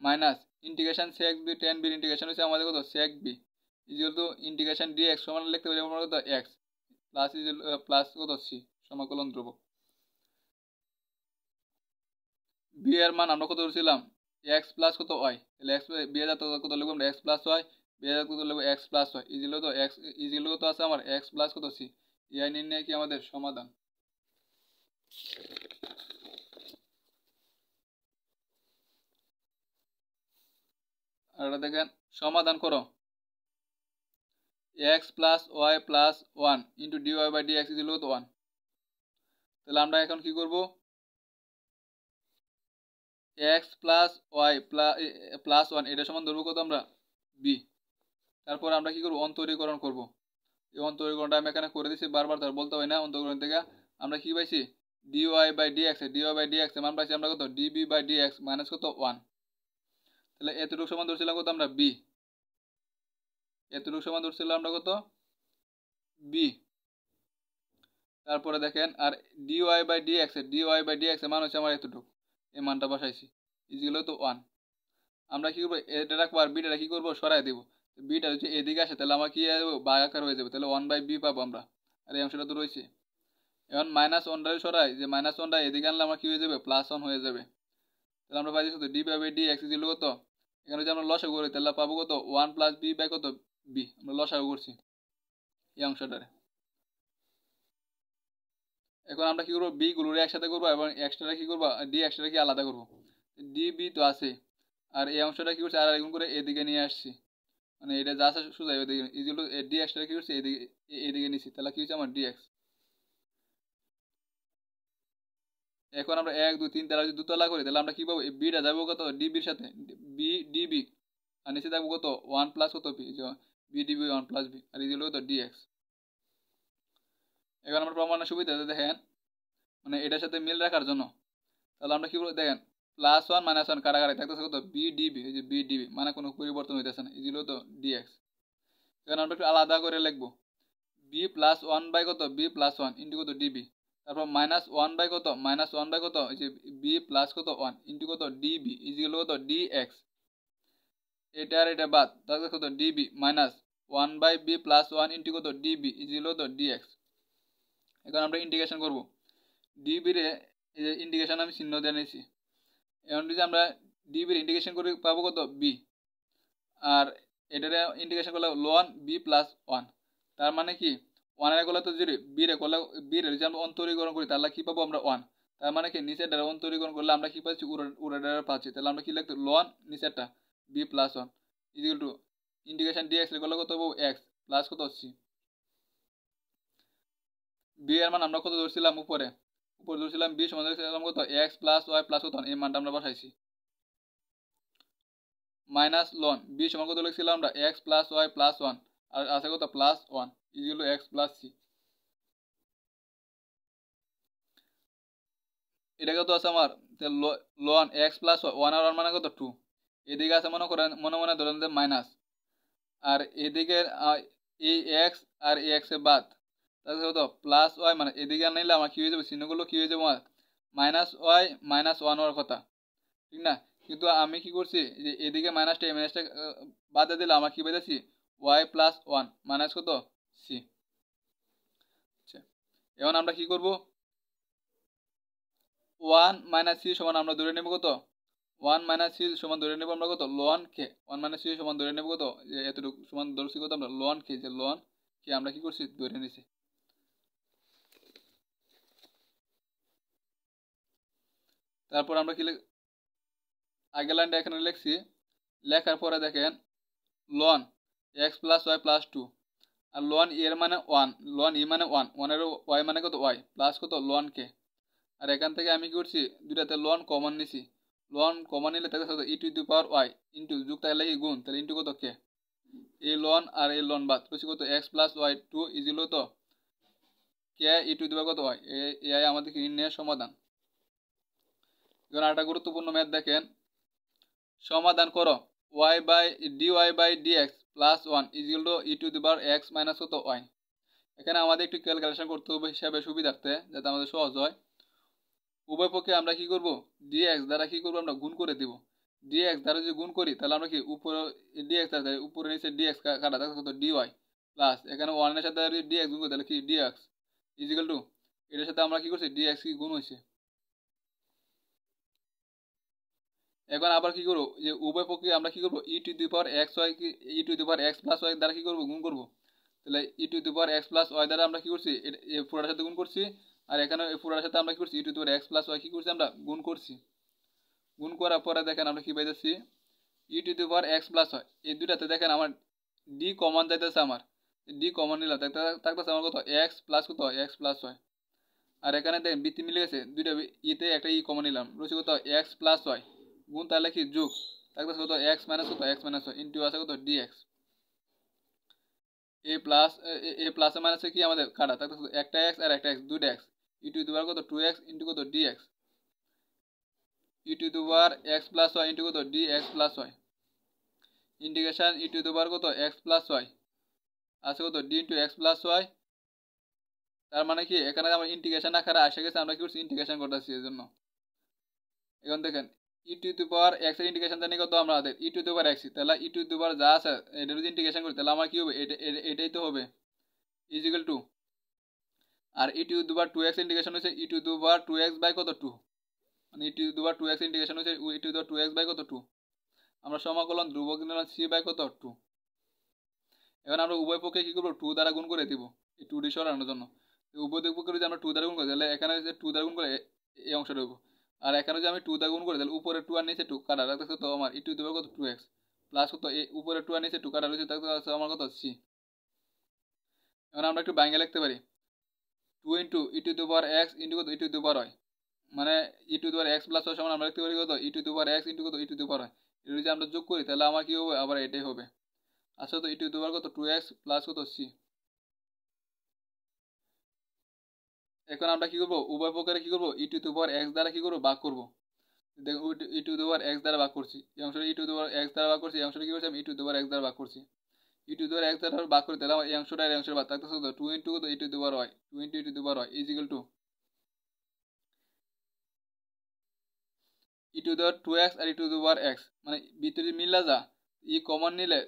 minus integration sec B tan বির ইন্টিগ্রেশন হচ্ছে আমাদের কত sec B is equal to integration DX সমান লিখতে পারি আমরা কত এক্স প্লাস ইজিল প্লাস কত সি সমাকলন ধ্রুবক। বি এর মান আমরা কত ধরছিলাম এক্স প্লাস কত ওয়াই, তাহলে এক্স বি এর কত লিখবো আমরা এক্স প্লাস ওয়াই, বি এর কত লিখবো এক্স প্লাস ওয়াই ইজিল তো এক্স ইজিল কত আছে আমার এক্স প্লাস কত সি। এই নির্ণয় কি আমাদের সমাধান। আর এটা দেখেন সমাধান করো, x plus Y plus 1 into DY by DX is equal কত 1। তাহলে আমরা এখন কি করব, এক্স প্লাস ওয়াই প্লাস 1 এটা সমান ধরবো কত আমরা বি। তারপর আমরা কি করব, অন্তরীকরণ করব, এই অন্তরীকরণটা আমি এখানে করে দিচ্ছি, বারবার তার বলতে হয় না। অন্তরীকরণ থেকে আমরা কি পাইছি, ডিওয়াই বাই ডিএক্স মান পাইছি আমরা কত ডিবি বাই ডিএক্স মাইনাস কত 1। তাহলে এতটুকু সমান ধরছিলাম কত আমরা বি, এতটুকু সমান ধরছিলাম আমরা কত বি। তারপরে দেখেন আর ডিওয়াই বাই ডিএক্স মান হচ্ছে আমার এতটুকু, এই মানটা বসাইছি ইজিল তো 1। আমরা কি করবো, এটা রাখবো আর বিটা কি করবো সরাই দেবো, বিটা হচ্ছে এদিকে আসে তাহলে আমার কি ভাগাকার হয়ে যাবে, তাহলে 1 বাই বি পাবো আমরা, আর এই অংশটা তো রয়েছে। এখন মাইনাস 1টা সরাই, যে মাইনাস 1টা এদিকে আনলে আমার কি হয়ে যাবে প্লাস 1 হয়ে যাবে। তাহলে আমরা পাইছি কত ডি বাই ডি এক্স ইজিল কত, এখানে যদি আমরা লসাগু করি তাহলে পাবো কত 1 প্লাস বি বাই কত বি, আমরা লসাগু করছি এই অংশটারে। এখন আমরা কি করবো, বি গুলোর একসাথে করবো এবং এক্সট্রাটা কি করবো, ডি এক্সট্রাটা কি আলাদা করবো, ডি বি তো আছে, আর এই অংশটা কি করছে আর এরকম করে এদিকে নিয়ে আসছি, মানে এটা যা আছে সোজা ওইদিকে ইজিল ডি এক্সট্রা কি করছে এদিকে এদিকে নিচ্ছি, তাহলে কি হচ্ছে আমার ডি এক্স। এখন আমরা 1 2 3 তারা যদি দুতলা করি তাহলে আমরা কি পাবো, এই বিটা যাবো কত ডিবির সাথে বি ডিবি, আর নিচে থাকবো কত 1 প্লাস কত B, B DB 1 plus B, আর ইজিল কত ডিএক্স। এখন আমরা প্রমাণের সুবিধা দেখেন, মানে এটার সাথে মিল রাখার জন্য। তাহলে আমরা কি বলবো দেখেন, +1 -1 কাটাকাটি থাকতেছে কত বি ডিবি, এই যে বি ডিবি মানে কোনো পরিবর্তন হইতেছে না, এগুলো তো ডিএক্স। এখানে আমরা একটু আলাদা করে লিখবো, b+1 কত b+1 ইন্টু কত ডিবি, তারপর -1 কত -1 কত এই যে বি প্লাস কত 1 ইন্টু কত ডিবি ইজিগুলো কত ডিএক্স। এটা আর এটা বাদ, তাহলে কত ডিবি -1/b+1 ইন্টু কত ডিবি ইজিগুলো কত ডিএক্স। এখন আমরা ইন্টিগ্রেশন করব, ডিবি রে এই যে ইন্টিগ্রেশন আমি চিহ্ন দিয়ে নিয়েছি। এখন যদি আমরা ডিবির ইন্টিগ্রেশন করে পাবো কত বি, আর এটারে ইন্টিগ্রেশন করলে লন b+1, তার মানে কি 1 এর করলে তো 0, বি রে যদি আমরা অন্তরীকরণ করি তাহলে কি পাবো আমরা 1, তার মানে কি নিচের দ্বারা অন্তরীকরণ করলে আমরা কি পাচ্ছি উপরের দ্বারা পাচ্ছি। তাহলে আমরা কি লিখতে লন নিচেরটা b+1 equal to integration dx করলে কত পাবো এক্স প্লাস কত সি। বি এর মান আমরা কত ধরছিলাম উপরে ধরছিলাম বি সমান ধরছিলাম কত এক্স প্লাস ওয়াই প্লাস কত, এই মানটা আমরা বসাইছি। মাইনাস লন বি সমান কত লিখছিলাম আমরা এক্স প্লাস ওয়াই প্লাস 1, আর আছে কত +1 ইকুয়াল এক্স প্লাস সি। এটা কত আছে আমার লন এক্স প্লাস 1 আর 1 মানে কত 2, এদিকে আছে মনে করেন মনে ধরেন যে মাইনাস, আর এদিকে এই এক্স আর এই এক্স এ বাদ, তাহলে কত +y মানে এদিকে নিলে আমার কি হয়ে যাবে চিহ্নগুলো কি হয়ে যাবে আমার -y -1 হওয়ার কথা, ঠিক না? কিন্তু আমি কি করছি যে এদিকে মাইনাসটা বাদে দিলে আমার কি পেয়েছি y+1 মাইনাস কত সি। আচ্ছা, এখন আমরা কি করব 1 - c সমান আমরা ধরে নেব কত 1 - c সমান ধরে নেব আমরা কত লন কে, 1 - c সমান ধরে নেব কত যে এতটুকু সমান ধরছি কত আমরা লন কে, যে লন কে আমরা কি করছি ধরে নিছি। তারপর আমরা কি আগের লাইনটা এখানে লিখছি, লেখার পরে দেখেন ln x plus Y plus 2, আর লন এর মানে 1, লন ই মানে 1, 1 এর ওয়াই মানে কত ওয়াই প্লাস কত লন কে। আর এখান থেকে আমি কি করছি দুটাতে লন কমন নিছি, লন কমন নিলে থাকে কত e⁻y ইন্টু যুগ থাকলে কি গুণ, তাহলে ইন্টু কত কে, এই লন আর এই লন বাদ রয়েছে কত এক্স প্লাস ওয়াই 2 ইজিল তো কে e⁻ কত হয়, এই আমাদের নির্ণয়ের সমাধান। এখন একটা গুরুত্বপূর্ণ ম্যাথ দেখেন, সমাধান করো dy/dx plus 1 ইজিল two e⁻x minus কত y। এখানে আমাদের একটু ক্যালকুলেশন করতে হবে হিসাবে সুবিধার্থে যাতে আমাদের সহজ হয়। উভয় পক্ষে আমরা কি করব dx দ্বারা কি করব আমরা গুণ করে দিব, dx দ্বারা যদি গুণ করি তাহলে আমরা কি উপরে dx দ্বারা উপরে নিচে dx কাটা থাকে কত dy প্লাস এখানে 1 এর সাথে যদি dx গুণ করি তাহলে কি dx ইজিক্যাল টু এটার সাথে আমরা কি করছি dx কি গুণ হয়েছে। এখন আবার কি করব যে উভয় পক্ষে আমরা কি করব e⁻xy কি e⁻x প্লাস y দ্বারা কি করব গুণ করব, তাহলে e⁻x প্লাস y দ্বারা আমরা কি করছি এই পুরোটার সাথে গুণ করছি, আর এখানে এই পুরোটার সাথে আমরা কি করছি e⁻x প্লাস y কি করছি আমরা গুণ করছি। গুণ করার পরে দেখেন আমরা কি পাইতেছি e⁻x প্লাস y, এই দুটাতে দেখেন আমার d কমন যাইতেছে, আমার d কমন নিলাম থাকতেছে আমার কত x প্লাস কত x প্লাস y, আর এখানে দেখেন বৃত্তি মিলে গেছে দুইটা ইতে একটা ই কমন নিলাম রয়েছে কত x প্লাস y গুণ তাহলে কি যোগ থাকতেছে কত x মাইনাস কত x মাইনাস y ইন্টু আছে কত dx। এ প্লাস এ প্লাস মাইনাসে কি আমাদের কাটা থাকতেছে একটা x আর একটা x দুইটা x e⁻ কত 2x ইন্টু কত dx e⁻x plus y into কত dx plus y integration e⁻ কত x প্লাস y আছে কত d into x plus y। তার মানে কি এখানে আমার ইন্টিগ্রেশন আকারে আসে গেছে, আমরা কি করছি ইন্টিগ্রেশন করতেছি এর জন্য। এখন দেখেন e⁻x এর ইন্টিগ্রেশন জানি কত আমাদের e⁻x, তাহলে e⁻ যা আছে এটা যদি ইন্টিগ্রেশন করি তাহলে আমার কি হবে এটাই তো হবে is equal to, R e⁻2x integration হচ্ছে e⁻2x বাই কত 2, মানে e⁻2x ইন্টিগ্রেশন হচ্ছে e⁻2x বাই কত 2, আমরা সমাকলন ধ্রুবক নিলাম c বাই কত 2। এখন আমরা উভয় পক্ষে কি করবো 2 দ্বারা গুণ করে দিব এই 2 ডি সরানোর জন্য, উভয় পক্ষে যদি আমরা 2 দ্বারা গুণ করি তাহলে এখানে যে 2 দ্বারা গুণ করে এই অংশটা হইব, আর এখানে যদি আমি 2 দ্বারা গুণ করি তাহলে উপরে 2 আর নিচে 2 কাটা রাখতেছে তো আমার e⁻ কত 2x প্লাস কত উপরে 2 আর নিচে 2 কাটা রয়েছে থাকতে আমার কত c। এখন আমরা একটু বাইঙ্গা লিখতে পারি 2 ইন্টু e⁻x ইন্টু কত e⁻y, মানে e⁻x প্লাস y সমান আমরা লিখতে পারি কত e⁻x ইন্টু কত e⁻y, এটা যদি আমরা যোগ করি তাহলে আমার কি হবে আবার এটাই হবে আসলে তো e⁻ কত 2x প্লাস কত c। এখন আমরা কি করব, উভয় প্রকারে কি করব, ই টু দি পাওয়ার এক্স দ্বারা কি করব, ভাগ করব। দেখো ই টু দি পাওয়ার এক্স দ্বারা ভাগ করছি, এই অংশটা ই টু দি পাওয়ার এক্স দ্বারা ভাগ করছি, এই অংশটা কি করছি আমি ই টু দি পাওয়ার এক্স দ্বারা ভাগ করছি। ই টু দি পাওয়ার এক্স দ্বারা ভাগ করে দিলাম, এই অংশটা আর এই অংশটা ভাগ থাকতেছে কত, 2 into e to the power y, 2 into e to the power y is equal to e to the power 2x আর e to the power x, মানে ভিতরে মিলা যা, ই কমন নিলে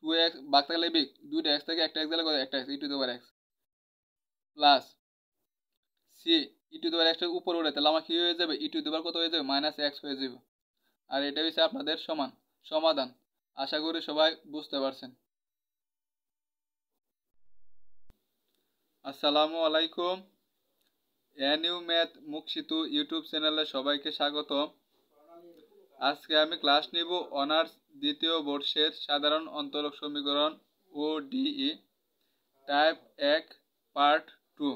2x ভাগ থাকলে বি দুইটা x থেকে একটা x দিলে কত, একটা x e to the power x plus c e to the power x উপরে উঠে, তাহলে আমার কি হয়ে যাবে, ই টু দি পাওয়ার কত হয়ে যাবে, মাইনাস x হয়ে যাবে। আর এটা হচ্ছে আপনাদের সমাধান। আশা করি সবাই বুঝতে পারছেন। আসসালামু আলাইকুম, এনইউ ম্যাথ মুকসিতু ইউটিউব চ্যানেলে সবাইকে স্বাগত। আজকে আমি ক্লাস নিব অনার্স দ্বিতীয় বর্ষের সাধারণ অন্তরক সমীকরণ ও ডিই টাইপ 1 পার্ট 2,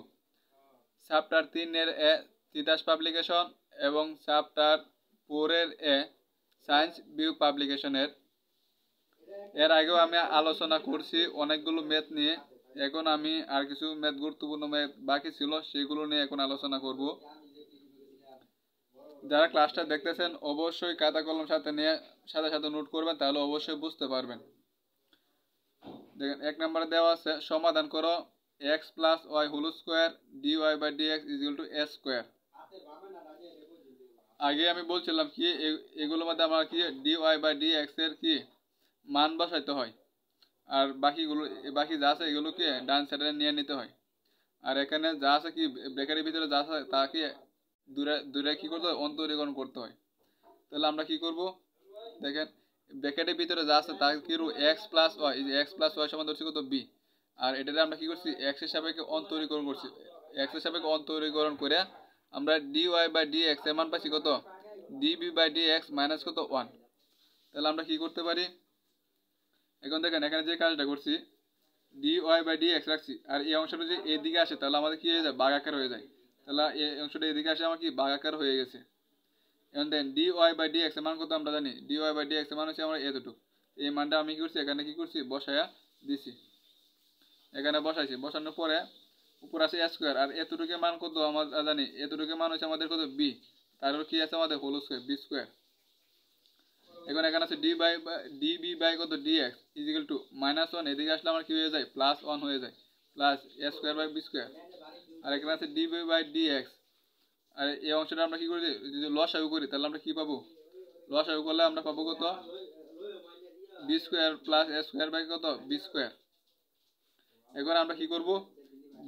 চ্যাপ্টার 3 এর এ তিতাস পাবলিকেশন এবং চ্যাপ্টার 4 এর এ সায়েন্স ভিউ পাবলিকেশনের। এর আগেও আমি আলোচনা করছি অনেকগুলো ম্যাথ নিয়ে, এখন আমি আর কিছু ম্যাথ, গুরুত্বপূর্ণ ম্যাথ বাকি ছিল, সেগুলো নিয়ে এখন আলোচনা করব। যারা ক্লাসটা দেখতেছেন অবশ্যই খাতা কলম সাথে নিয়ে সাথে সাথে নোট করবেন, তাহলে অবশ্যই বুঝতে পারবেন। দেখেন 1 নম্বরে দেওয়া আছে সমাধান করো x plus y whole square d y by d x is equal to a square. আগে আমি বলছিলাম কি এগুলোর মধ্যে আমার কি ডিওয়াই বাই ডিএক্স এর কি মান বসাইতে হয়, আর বাকি যা আছে এগুলোকে ডান সাইডে নিয়ে নিতে হয়। আর এখানে যা আছে কি ব্র্যাকেটের ভিতরে যা আছে তাকে দূরে কি করতে হয়, অন্তরীকরণ করতে হয়। তাহলে আমরা কি করব, দেখেন ব্র্যাকেটের ভিতরে যা আছে তাকে কি করব, এক্স প্লাস ওয়াই, এই যে এক্স প্লাস ওয়াই সমান ধরছি কত বি, আর এটাকে আমরা কি করছি এক্স এর সাপেক্ষে অন্তরীকরণ করছি। এক্স এর সাপেক্ষে অন্তরীকরণ করে আমরা ডিওয়াই বাই ডিএক্স এর মান পাচ্ছি কত, ডিবি বাই ডিএক্স মাইনাস কত 1। তাহলে আমরা কি করতে পারি, এখন দেখেন এখানে যে কাজটা করছি ডিওয়াই বাই ডিএক্স রাখছি, আর এই অংশটা যদি এদিকে আসে তাহলে আমাদের কি হয়ে যায়, ভাগাকার হয়ে যায়। তাহলে এই অংশটা এদিকে আসে আমার কি ভাগাকার হয়ে গেছে। এখন দেন ডিওয়াই বাই ডিএক্স এর মান কত আমরা জানি, ডিওয়াই বাই ডিএক্স এর মান হচ্ছে আমরা এতটুকু। এই মানটা আমি কি করছি এখানে কি করছি বসায়া দিছি, এখানে বসাইছি, বসানোর পরে উপর আছে এ স্কোয়ার, আর এতটুকু মান কত আমরা জানি, এতটুকু মান হচ্ছে আমাদের কত বি, তারপর কি আছে আমাদের হোল স্কোয়ার বি স্কোয়ার। এখন এখানে আছে ডিবি বাই কত ডিএক্স ইজ ইকুয়াল টু -1, এদিকে আসলে আমার কি হয়ে যায় +1 হয়ে যায়, plus A square by B square. আর এখানে আছে ডিবি বাই ডিএক্স, আর এই অংশটা আমরা কি করি, যদি লসাগু করি তাহলে আমরা কি পাবো, লসাগু করলে আমরা পাবো কত, b square plus A square by কত বি স্কোয়ার। এখন আমরা কি করব,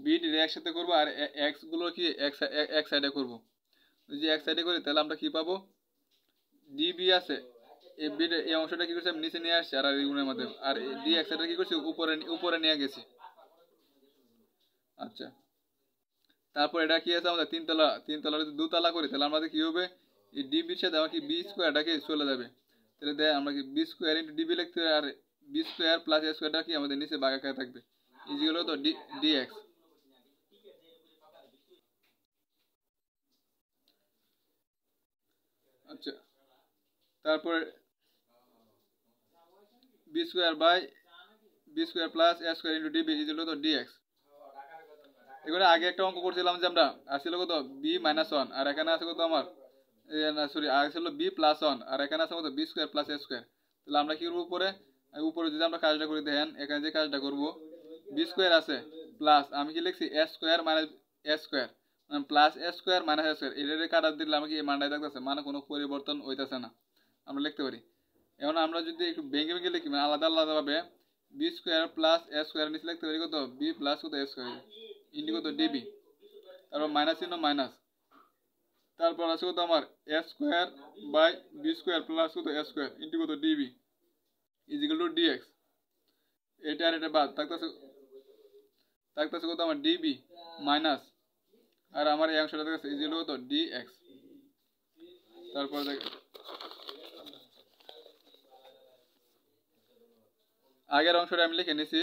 বি ডি একসাথে করবো, আর এক্স গুলো কি এক সাইডে করবো। যদি এক সাইডে করি তাহলে আমরা কি পাবো, ডিবি আছে এই অংশটা কি করছে আমি নিচে নিয়ে আসছি আর গুণের মাধ্যমে, আর ডি এক সাইডে কি করছি উপরে নিয়ে গেছি। আচ্ছা, তারপর এটা কি আছে আমাদের তিনতলা যদি দুতলা করি তাহলে আমাদের কি হবে, এই ডিবির সাথে আমার কি বি স্কোয়ারটাকে চলে যাবে। তাহলে দেখ আমরা কি বি স্কোয়ার ইন্টু ডিবি লিখতে, আর বি স্কোয়ার প্লাস এ স্কোয়ারটা কি আমাদের নিচে ভাগাকারে থাকবে, ইজিগুলো তো ডিএক্স। আচ্ছা, তারপর B square by B square plus A square into DB is equal তো ডিএক্স। এগুলো আগে একটা অঙ্ক করছিলাম যে আমরা আসছিল কত b-1, আর এখানে আছে কত আমার সরি আগে ছিল b+1, আর এখানে আছে কত বি স্কোয়ার প্লাস এ স্কোয়ার। তাহলে আমরা কি করবো, উপরে যদি আমরা কাজটা করি দেখেন এখানে যে কাজটা করবো, বি স্কোয়ার আছে প্লাস আমি কি লিখছি এ স্কোয়ার মাইনাস এ স্কোয়ার, প্লাস এ স্কোয়ার মাইনাস এ স্কোয়ার, এটা কাটা দিলে আমাকে এই মানটাই থাকতেছে, মানে কোনো পরিবর্তন হইতেছে না, আমরা লিখতে পারি। এখন আমরা যদি একটু ভেঙে লিখি মানে আলাদা ভাবে, বি স্কোয়ার প্লাস এ স্কোয়ার নিচে লিখতে পারি কত বি প্লাস কত এ স্কোয়ার ইন্টু কত ডিবি, তারপর মাইনাস চিহ্ন মাইনাস, তারপর আছে কত আমার A square by B square plus কত এ স্কোয়ার ইন্টু কত DB is equal to DX. এটা আর এটা বাদ থাকতেছে কত আমার ডিবি মাইনাস, আর আমার এই অংশটা থাকতেছে ইজ ইকুয়াল কত ডিএক্স। তারপর দেখ আগের অংশটা আমি লিখে নিছি,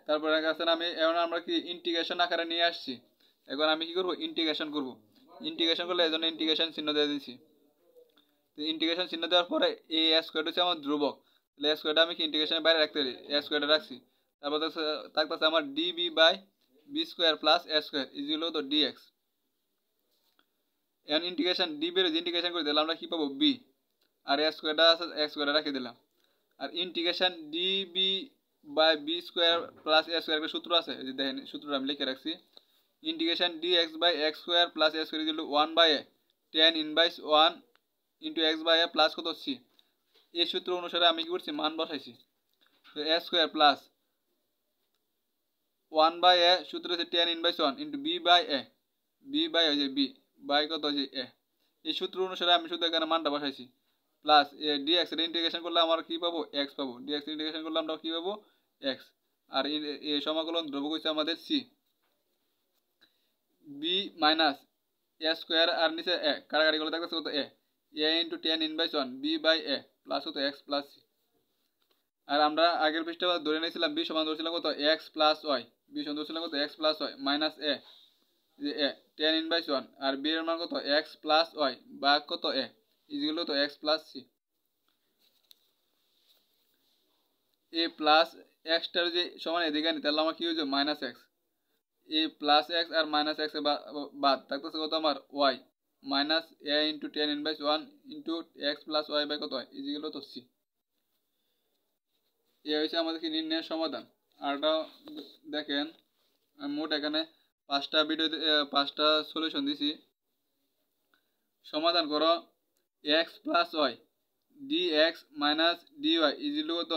তারপর আছে আমি এখন আমরা কি ইন্টিগ্রেশন আকারে নিয়ে আসছি। এখন আমি কি করব, ইন্টিগ্রেশন করব, ইন্টিগ্রেশন করলে এই জন্য ইন্টিগ্রেশন চিহ্ন দিয়ে দিচ্ছি। তো ইন্টিগ্রেশন চিহ্ন দেওয়ার পরে এই এ স্কোয়ারটা হচ্ছে আমার ধ্রুবক, তাহলে এ স্কোয়ারটা আমি কি ইন্টিগ্রেশনের বাইরে রাখতে পারি, এ স্কোয়ারটা রাখছি। তারপর থাকতেছে আমার d b by B square plus A square is equal কত ডিএক্স। এখন ইন্টিগ্রেশন ডি বের ইন্টিগ্রেশন করে দিলাম আমরা কি পাবো বি, আর এ স্কোয়ারটা আছে এ স্কোয়ারটা রেখে দিলাম। আর integration D B by B square plus A square একটা সূত্র আছে, যে দেখেন সূত্রটা আমি লিখে রাখছি। Integration D x by x square plus A square equal to 1 by A tan inverse 1 into X by A plus কত সি। এই সূত্র অনুসারে আমি কি করছি মান বসাইছি। তো A square plus 1 by A সূত্র হচ্ছে tan inverse 1 into B by A, B by ওই যে বি বাই কত যে এ। এই সূত্র অনুসারে আমি শুধু এখানে মানটা বসাইছি। প্লাস ডিএক্স এর ইন্টিগ্রেশন করলে আমরা কি পাবো এক্স পাবো, ডিএক্স ইন্টিগ্রেশন করলে আমরা কি পাবো এক্স। আর এই সমাকলন ধ্রুবক হচ্ছে আমাদের সি। বি মাইনাস এ স্কোয়ার আর নিচে এ কাটাকাটি করলে থাকতেছে কত A into tan inverse 1 B by A plus কত এক্স প্লাস সি। আর আমরা আগের পৃষ্ঠা ধরে নিয়েছিলাম বি সমান ধরেছিলাম কত এক্স প্লাস ওয়াই, বি সমান ধরেছিলাম কত x plus y minus a যে এ tan ইনভার্স 1 আর বি এর মান কত এক্স প্লাস ওয়াই বা কত a is equal to x plus c. A plus এক্সটার যে সমান এদিকে আনি তাহলে আমার কি হয়ে যাবে minus x. A plus x আর মাইনাস এক্স বাদ থাকতেছে কত আমার y minus a into tan inverse 1 into x plus y by কত হয় ইজিক্যাল তো সি। এ হয়েছে আমাদের কি নির্ণয়ের সমাধান। আরটা দেখেন আমি মোট এখানে 5টা ভিডিও 5টা সলিউশন দিছি। সমাধান করো x plus Y D X minus D Y is equal কত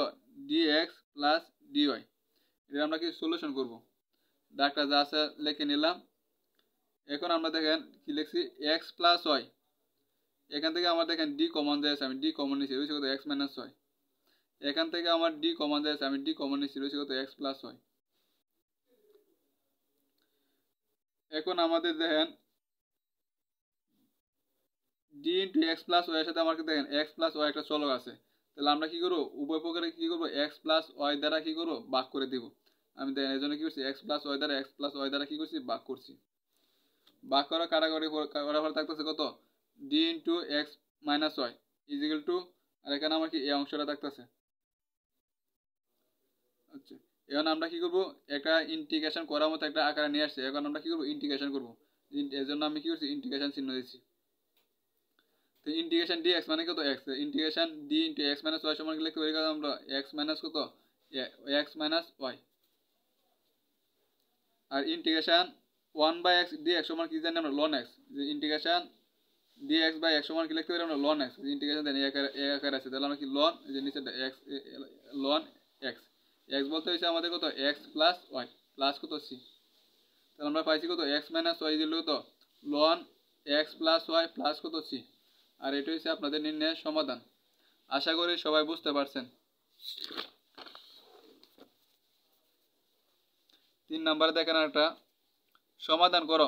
D x plus D Y. এটা আমরা কি সলিউশন করবো, ডাকটা যা আছে লিখে নিলাম। এখন আমরা দেখেন কি লিখছি এক্স প্লাস ওয়াই, এখান থেকে আমার দেখেন ডি কমন যাচ্ছে আমি ডি কমন নিচ্ছি রয়েছে কত এক্স মাইনাস ওয়াই। এখান থেকে আমার ডি কমন যাচ্ছে আমি ডি কমন নিচ্ছি রয়েছে কত এক্স প্লাস ওয়াই। এখন আমাদের দেখেন d into x plus y এর সাথে আমার দেখেন এক্স প্লাস ওয়াই একটা চলক আছে, তাহলে আমরা কি করবো উভয় পক্ষে কি করবো এক্স প্লাস ওয়াই দ্বারা কি করবো ভাগ করে দিব। আমি দেখেন এই জন্য কি করছি এক্স প্লাস ওয়াই দ্বারা এক্স প্লাস ওয়াই দ্বারা কি করছি ভাগ করছি। ভাগ করা কাটাকাটি করার ফলে থাকতেছে কত D into x minus Y is equal to, আর এখানে আমার কি এই অংশটা থাকতেছে। আচ্ছা এখন আমরা কি করবো একটা ইন্টিগ্রেশন করার মতো একটা আকারে নিয়ে আসছে, এখন আমরা কি করবো ইন্টিগ্রেশন করবো। এর জন্য আমি কি করছি ইন্টিগ্রেশন চিহ্ন দিচ্ছি। তো ইন্টিগ্রেশন ডি এক্স মানে কত x, integration d into x minus y সমান লিখতে পারি আমরা এক্স মাইনাস কত এক্স মাইনাস ওয়াই। আর integration 1 by x d x সমান কি জানি আমরা লন এক্স, যে integration D x by x সমান কি লিখতে পারি আমরা লন এক্স, ইন্টিগ্রেশন দেন এক আকারে আছে তাহলে আমরা কি লন যে নিচে এক্স লন এক্স। এক্স বলতে হয়েছে আমাদের কত এক্স প্লাস ওয়াই প্লাস কত সি। তাহলে আমরা পাইছি কত এক্স মাইনাস ওয়াই দিল কত ln x plus Y plus কত সি। আর এটা হচ্ছে আপনাদের নির্ণয়ের সমাধান। আশা করি সবাই বুঝতে পারছেন। 3 নম্বরে দেখেন একটা সমাধান করো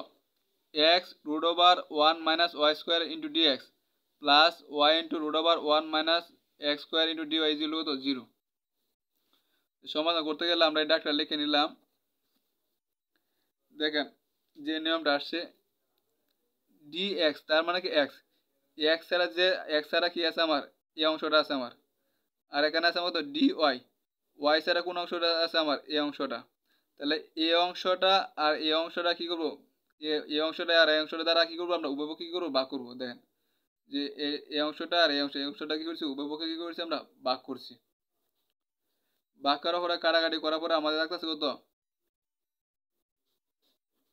x root over 1 minus y square into d x plus y into root over 1 minus x square into D Y is equal কত 0। সমাধান করতে গেলে আমরা এই ডাকটা লিখে নিলাম। দেখেন যে নিয়মটা আসছে ডি এক্স তার মানে কি এক্স, এক্স ছাড়া যে এক্স ছাড়া কি আছে আমার এই অংশটা আছে আমার, আর এখানে আছে আমার তো ডি ওয়াই, ওয়াই ছাড়া কোন অংশটা আছে আমার এই অংশটা। তাহলে এই অংশটা আর এই অংশটা কি করবো এই অংশটা আর এই অংশটা দ্বারা কি করবো আমরা উভয়পক্ষে কি করবো ভাগ করবো। দেখেন যে এই অংশটা আর এই অংশটা কি করছি উভয়পক্ষে কি করছি আমরা ভাগ করছি। ভাগ করার পরে কাটাকাটি করার পরে আমাদের থাকতেছে কত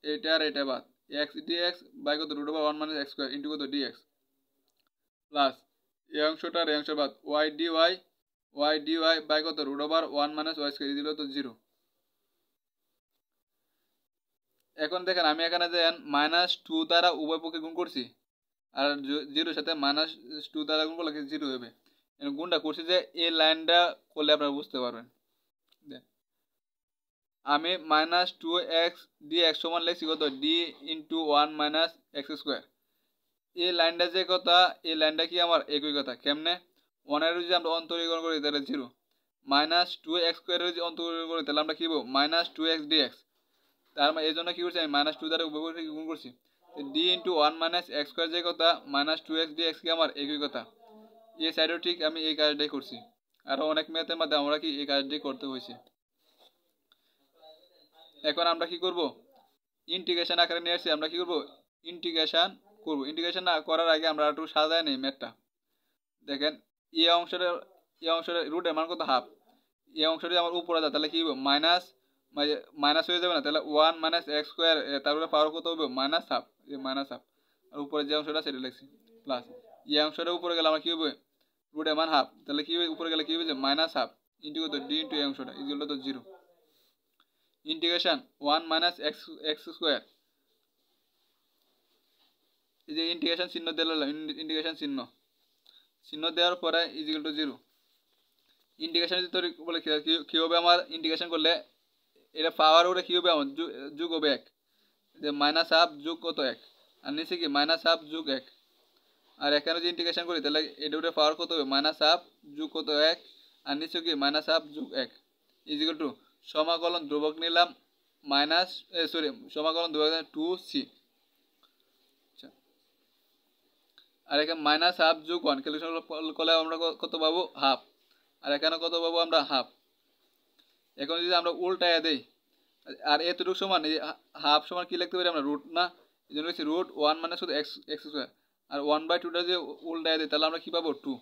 এটা আর এটা বাদ এক্স ডি এক্স বাই কত root over 1 minus x square into কত ডি এক্স প্লাস এই অংশটা আর এই অংশ বাদ ওয়াই ডি ওয়াই বাই কত root over 1 minus y square দিল তো 0। এখন দেখেন আমি এখানে দেন -2 দ্বারা উভয় পক্ষে গুণ করছি, আর 0 সাথে -2 দ্বারা গুণ করলে 0 হবে। গুণটা করছি যে এই লাইনটা করলে আপনারা বুঝতে পারবেন। আমি -2x dx সমান লিখছি কত D into 1 minus x square. এই লাইনটা যে কথা এই লাইনটা কি আমার একই কথা। কেমনে 1 এর যদি আমরা অন্তরীকরণ করি তাহলে 0 -2x স্কোয়ারের যদি অন্তরীকরণ করি তাহলে আমরা কি পাবো -2x dx। তার মানে এই জন্য কি করছি আমি -2 দ্বারা উভয় গুণ করছি। D into 1 minus x square যে কথা -2x dx কি আমার একই কথা। এই সাইডেও ঠিক আমি এই কাজটাই করছি, আরও অনেক ম্যাথের মধ্যে আমরা কি এই কাজটাই করতে হয়েছে। এখন আমরা কি করব, ইন্টিগ্রেশন আকারে নিয়ে আসছি, আমরা কি করব, ইন্টিগ্রেশন করব। ইন্টিগ্রেশন না করার আগে আমরা একটু সাজায় নিই ম্যাথটা। দেখেন এই অংশটা রুটের মান কত, হাফ। এই অংশটা যদি আমার উপরে যায় তাহলে কি হবে, মাইনাস মাইনাস হয়ে যাবে না, তাহলে 1 মাইনাস এক্স স্কোয়ার, তারপরে পাওয়ার কত হবে, মাইনাস হাফ, মাইনাস হাফ। আর উপরে যে অংশটা সেটা লিখছি প্লাস, এই অংশটা উপরে গেলে আমার কি হবে, রুটের মান হাফ, তাহলে কি হবে, উপরে গেলে কি হবে, যে মাইনাস হাফ ইন্টু কত, ডি ইন্টু এই অংশটা equal to 0। Integration 1 minus x x square, এই যে ইন্টিগ্রেশন চিহ্ন দিলাম, ইন্টিগ্রেশন চিহ্ন চিহ্ন দেওয়ার পরে ইকুয়াল টু 0। ইন্টিগ্রেশন যদি তৈরি বলে কি হবে, আমার ইন্টিগ্রেশন করলে এটা পাওয়ার ওটা কি হবে, আমার যোগ হবে 1, যে মাইনাস হাফ যোগ কত 1, আর নিচে কি মাইনাস হাফ যোগ 1। আর এখানে যদি ইন্টিগ্রেশন করি তাহলে এটা ওটা পাওয়ার কত হবে, মাইনাস হাফ যোগ কত 1, আর নিচে কি মাইনাস হাফ যোগ 1 ইকুয়াল টু সমাকলন ধ্রুবক নিলাম মাইনাস, সরি সমাকলন ধ্রুবক 2c। আর এখানে মাইনাস হাফ যোগ 1 ক্যালকুলেশন করলে আমরা কত পাবো, হাফ। আর এখানে কত পাবো আমরা, হাফ। এখন যদি আমরা উল্টায় দেই, আর এতটুকু সমান হাফ সমান কি লিখতে পারি আমরা, রুট না, এই জন্য লিখছি রুট 1 মানে শুধু এক্স এক্স স্কোয়ার। আর 1/2টা যদি উল্টায় দিই তাহলে আমরা কি পাবো, 2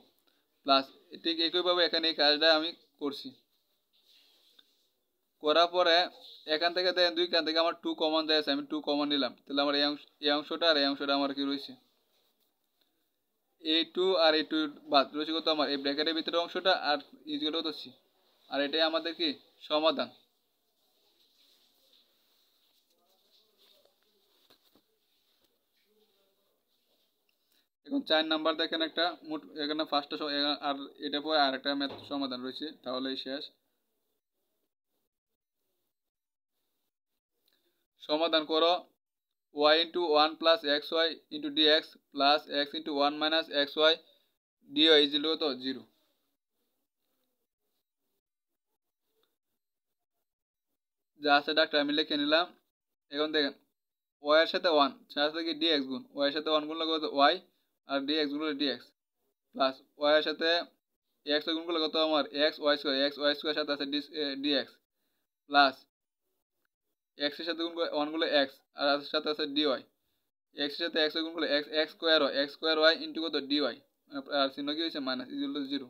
প্লাস। ঠিক একইভাবে এখানে এই কাজটা আমি করছি। করার পরে এখান থেকে দেখেন দুই কান থেকে আমার 2 কমন দেয় আছে, আমি 2 কমন নিলাম, তাহলে আমার এই অংশটা আর এই অংশটা আমার কি রয়েছে, এই 2 আর এই 2 বাদ রয়েছে কত আমার এই ব্র্যাকেটের ভিতরে অংশটা, আর ইকুয়াল কত c। আর এটাই আমাদের কি সমাধান। এখন 4 নাম্বার দেখেন একটা এখানে ফার্স্টটা, আর এটা পরে আর একটা ম্যাথ সমাধান রয়েছে, তাহলেই শেষ। সমাধান করো, y into 1 plus x y into dx plus x into 1 minus x y d y is equal to 0। যা আছে ডাক্তার আমি লিখে নিলাম। এখন দেখেন ওয়াই এর সাথে 1 সাথে কি ডিএক্স গুণ, ওয়াই এর সাথে 1 গুণ কত ওয়াই, আর ডিএক্স গুণ ডিএক্স প্লাস ওয়াই এর সাথে এক্স গুণ করলে কত আমার এক্স ওয়াই স্কোয়ার সাথে আছে ডিএক্স প্লাস এক্স এর সাথে গুণ করে 1 গুলো এক্স, আর সাথে আছে ডিওয়াই, এক্স এর সাথে এক্স গুণ করলে x x square y into কত ডিওয়াই, আর চিহ্ন কি হয়েছে minus equal to 0।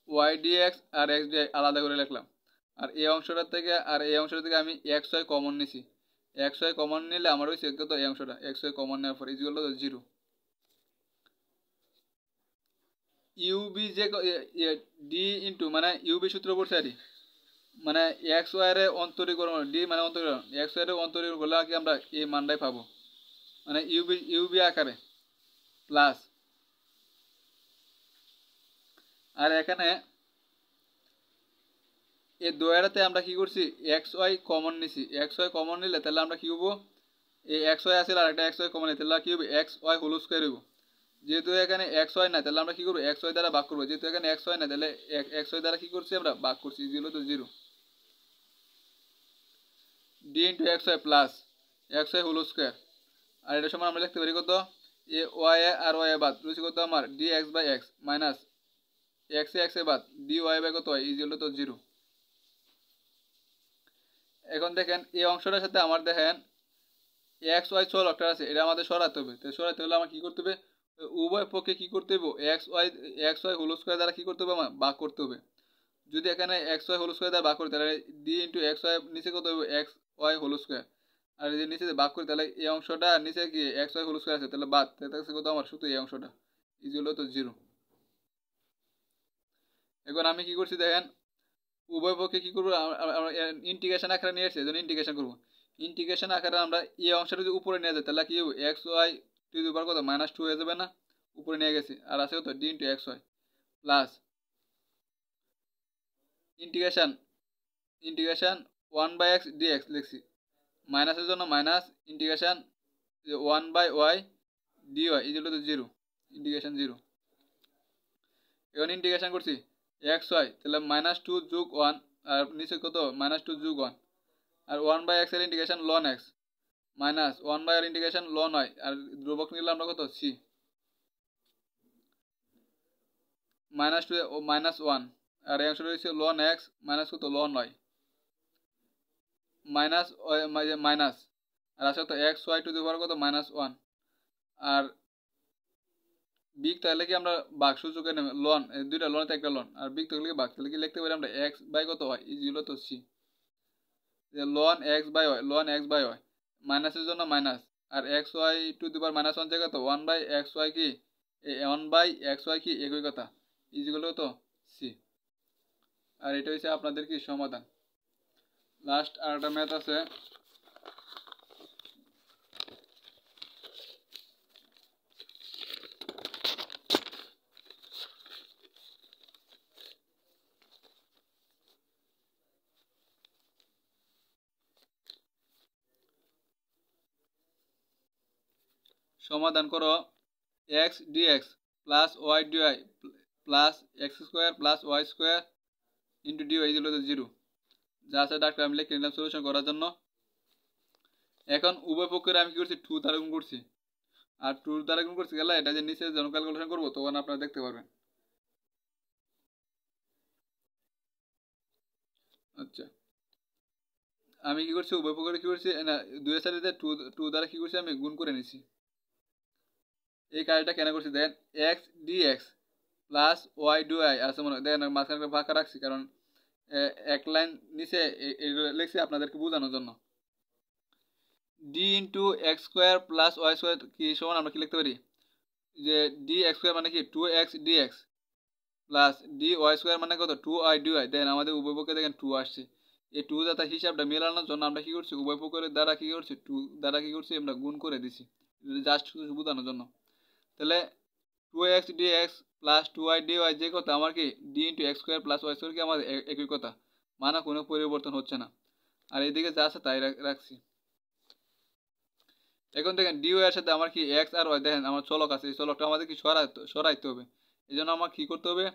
Y d x আর এক্স ডিআই আলাদা করে লিখলাম। আর এই অংশটার থেকে আর এই অংশটা থেকে আমি এক্স ওয়াই কমন নিছি, এক্স ওয়াই কমন নিলে আমার হয়েছে কত এই অংশটা, এক্স ওয়াই কমন নেওয়ার পর ইকুয়াল টু 0। ইউবি যে ডি ইন্টু মানে ইউবি সূত্র পড়ছে আর মানে এক্স ওয়াই এর অন্তরীকরণ, ডি মানে অন্তরীকরণ, এক্স ওয়াই এর অন্তরীকরণ করলে কি আমরা এই মানটাই পাবো, মানে ইউবি আকারে প্লাস। আর এখানে এই দয়াটাতে আমরা কি করছি, এক্স ওয়াই কমন নিছি, এক্স ওয়াই কমন নিলে তাহলে আমরা কি হবো, এই এক্স ওয়াই আছে আর একটা এক্স ওয়াই কমন নিলে তাহলে কি হবে, এক্স ওয়াই হোল স্কোয়ার হইব। যেহেতু এখানে এক্স ওয়াই না তাহলে আমরা কি করবো, এক্স ওয়াই দ্বারা ভাগ করবো, যেহেতু এখানে এক্স ওয়াই না তাহলে এক্স ওয়াই দ্বারা কি করছি আমরা ভাগ করছি, 0 তো 0। D into x Y plus x Y whole square, আর এটার সময় আমরা লিখতে পারি কত, A Y A R Y A বাদ রয়েছে কত আমার D x by X minus x এ এক্স এ বাদ ডি ওয়াই বাই কত হয় ইকুয়াল টু 0। এখন দেখেন এই অংশটার সাথে আমার দেখেন এক্স ওয়াই ছলকটা আছে, এটা আমাদের সরাতে হবে। তো সরাতে হলে আমার কী করতে হবে, উভয় পক্ষে কী করতে হবে, এক্স ওয়াই হোল স্কোয়ার দ্বারা কী করতে হবে, আমার ভাগ করতে হবে। যদি এখানে এক্স ওয়াই হোল স্কোয়ার দ্বারা ভাগ করি তাহলে ডি ইন্টু এক্স ওয়াই নিচে কত হবে, এক্স ওয়াই হোল স্কোয়ার। আর যদি নিচে ভাগ করি তাহলে এই অংশটা নিচে কি এক্স ওয়াই হোল স্কোয়ার আছে, তাহলে বাদ থাকছে কত আমার শুধু এই অংশটা ইকুয়াল তো 0। এখন আমি কি করছি দেখেন, উভয় পক্ষে কী করবো, ইন্টিগ্রেশন আকারে নিয়ে এসেছি, এজন্য ইন্টিগ্রেশন করবো। ইন্টিগ্রেশন আকারে আমরা এই অংশটা যদি উপরে নিয়ে যাই তাহলে কি হবে, এক্স ওয়াই টু দি পাওয়ার কত -2 হয়ে যাবে না, উপরে নিয়ে গেছি। আর আছে কত D into x Y plus integration integration 1/x d x লিখছি, মাইনাসের জন্য minus integration 1/y d y equal to 0, integration 0। এখন ইন্টিগ্রেশন করছি এক্স ওয়াই তাহলে -2 যোগ 1, আর নিচে কত -2 যোগ 1, আর 1/x এর ইন্টিগ্রেশন লন এক্স মাইনাস 1/r ইন্টিগ্রেশন লন ওয়াই, আর ধ্রুবক নিলাম আমরা কত সি -2 ও -1, আর এই অংশটা হচ্ছে লন এক্স মাইনাস কত লন ওয়াই। মাইনাস মাইনাস আর আছে কত এক্স ওয়াই টু দি পাওয়ার কত -1 আর বিগ তাহলে কি আমরা ভাগ সূচকে নেব লন দুইটা লন একটা লন আর বিগ তাহলে কি ভাগ তাহলে কি লিখতে পারি আমরা এক্স বাই কত হয় ইজিগুলো তো সি যে লন এক্স বাই ওয়াই লন এক্স বাই ওয়াই মাইনাসের জন্য মাইনাস আর X Y to the power -1 জায়গা তো 1 বাই এক্স ওয়াই কি 1 বাই এক্স ওয়াই কি একই কথা ইজিগুলো তো সি আর এটা হচ্ছে আপনাদের কি সমাধান লাস্ট আরেকটা ম্যাথ আছে সমাধান করো x dx plus Y d y plus x square plus y square into d y দিল তো 0 যা আছে ডাক্তার আমি লিখে নিলাম সলিউশন করার জন্য এখন উভয় পক্ষের আমি কি করছি 2 দ্বারা গুণ করছি আর 2 দ্বারা গুণ করছি গেলে এটা যে নিচে যখন ক্যালকুলেশন করবো তখন আপনারা দেখতে পারবেন আচ্ছা আমি কি করছি উভয় পক্ষের কি করছি না দুই সাইডে 2 দ্বারা কি করছি আমি গুণ করে নিছি এই কাজটা কেন করছি then X dx plus Y DY আছে মনে দেখেন মাঝখানে ফাঁকা রাখছি কারণ এক লাইন নিচে লিখছি আপনাদেরকে বোঝানোর জন্য d into x square plus y square কি সমান আমরা কি লিখতে পারি যে ডি এক্স স্কোয়ার মানে কি 2x dx plus D y square মানে কত 2y dy দেন আমাদের উভয় পক্ষে দেখেন 2 আসছে এই 2 দ্বারা হিসাবটা মেলানোর জন্য আমরা কি করছি উভয় পক্ষের দ্বারা কি করছি 2 দ্বারা কি করছি আমরা গুণ করে দিছি জাস্ট বোঝানোর জন্য তাহলে 2x dx plus 2y dy যে কথা আমার কি d into x square plus y square কি আমাদের একই কথা মানে কোনো পরিবর্তন হচ্ছে না আর এইদিকে যা আছে তাই রাখছি এখন দেখেন ডি এর সাথে আমার কি এক্স আর ওয়াই দেখেন আমার চলক আছে এই চলকটা আমাদের কি সরাইতে হবে এই জন্য আমার কী করতে হবে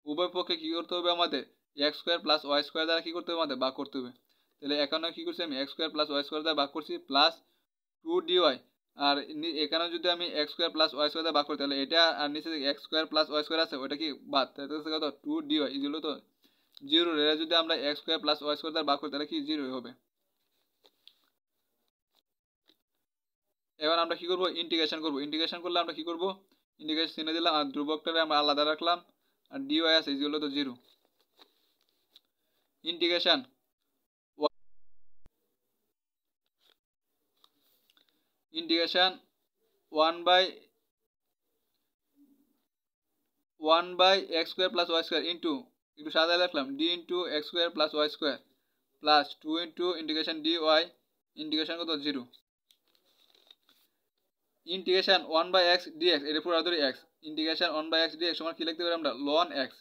উভয় পক্ষে কী করতে হবে আমাদের x square plus y square দ্বারা কী করতে হবে আমাদের ভাগ করতে হবে তাহলে এখানে কী করছি আমি x square plus y square দ্বারা ভাগ করছি প্লাস 2 dy আর এখানে যদি আমি x square plus y square দ্বারা ভাগ করি তাহলে এটা আর নিচে x square plus y square আছে ওটা কি বাদ তাহলে কত 2 dy এগুলো তো 0 এরা যদি আমরা x square plus y square দ্বারা ভাগ করি তাহলে কি 0 হবে এবার আমরা কি করব ইন্টিগ্রেশন করলে আমরা কি করব ইন্টিগ্রেশন চিহ্ন দিলাম আর ধ্রুবকটারে আমরা আলাদা রাখলাম আর dy আছে equal to 0 integration 1 by x square plus y square into একটু সাদা রাখলাম d into x square plus y square plus 2 into integration dy integration কত 0 ইন্টিগ্রেশন 1 বাই এক্স ডিএক্স এটা পুরোপুরি x integration 1 by x d x সমান কি লিখতে পারি আমরা ln x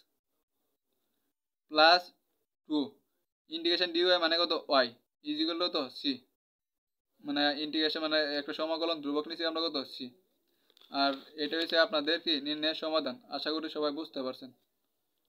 plus 2 integration dy মানে কত y ইজিক্যাল তো c মানে ইন্টিগ্রেশন মানে একটা সমাকলন ধ্রুবক নিচে আমরা কত c আর এটা হচ্ছে আপনাদের কি নির্ণয়ের সমাধান আশা করি সবাই বুঝতে পারছেন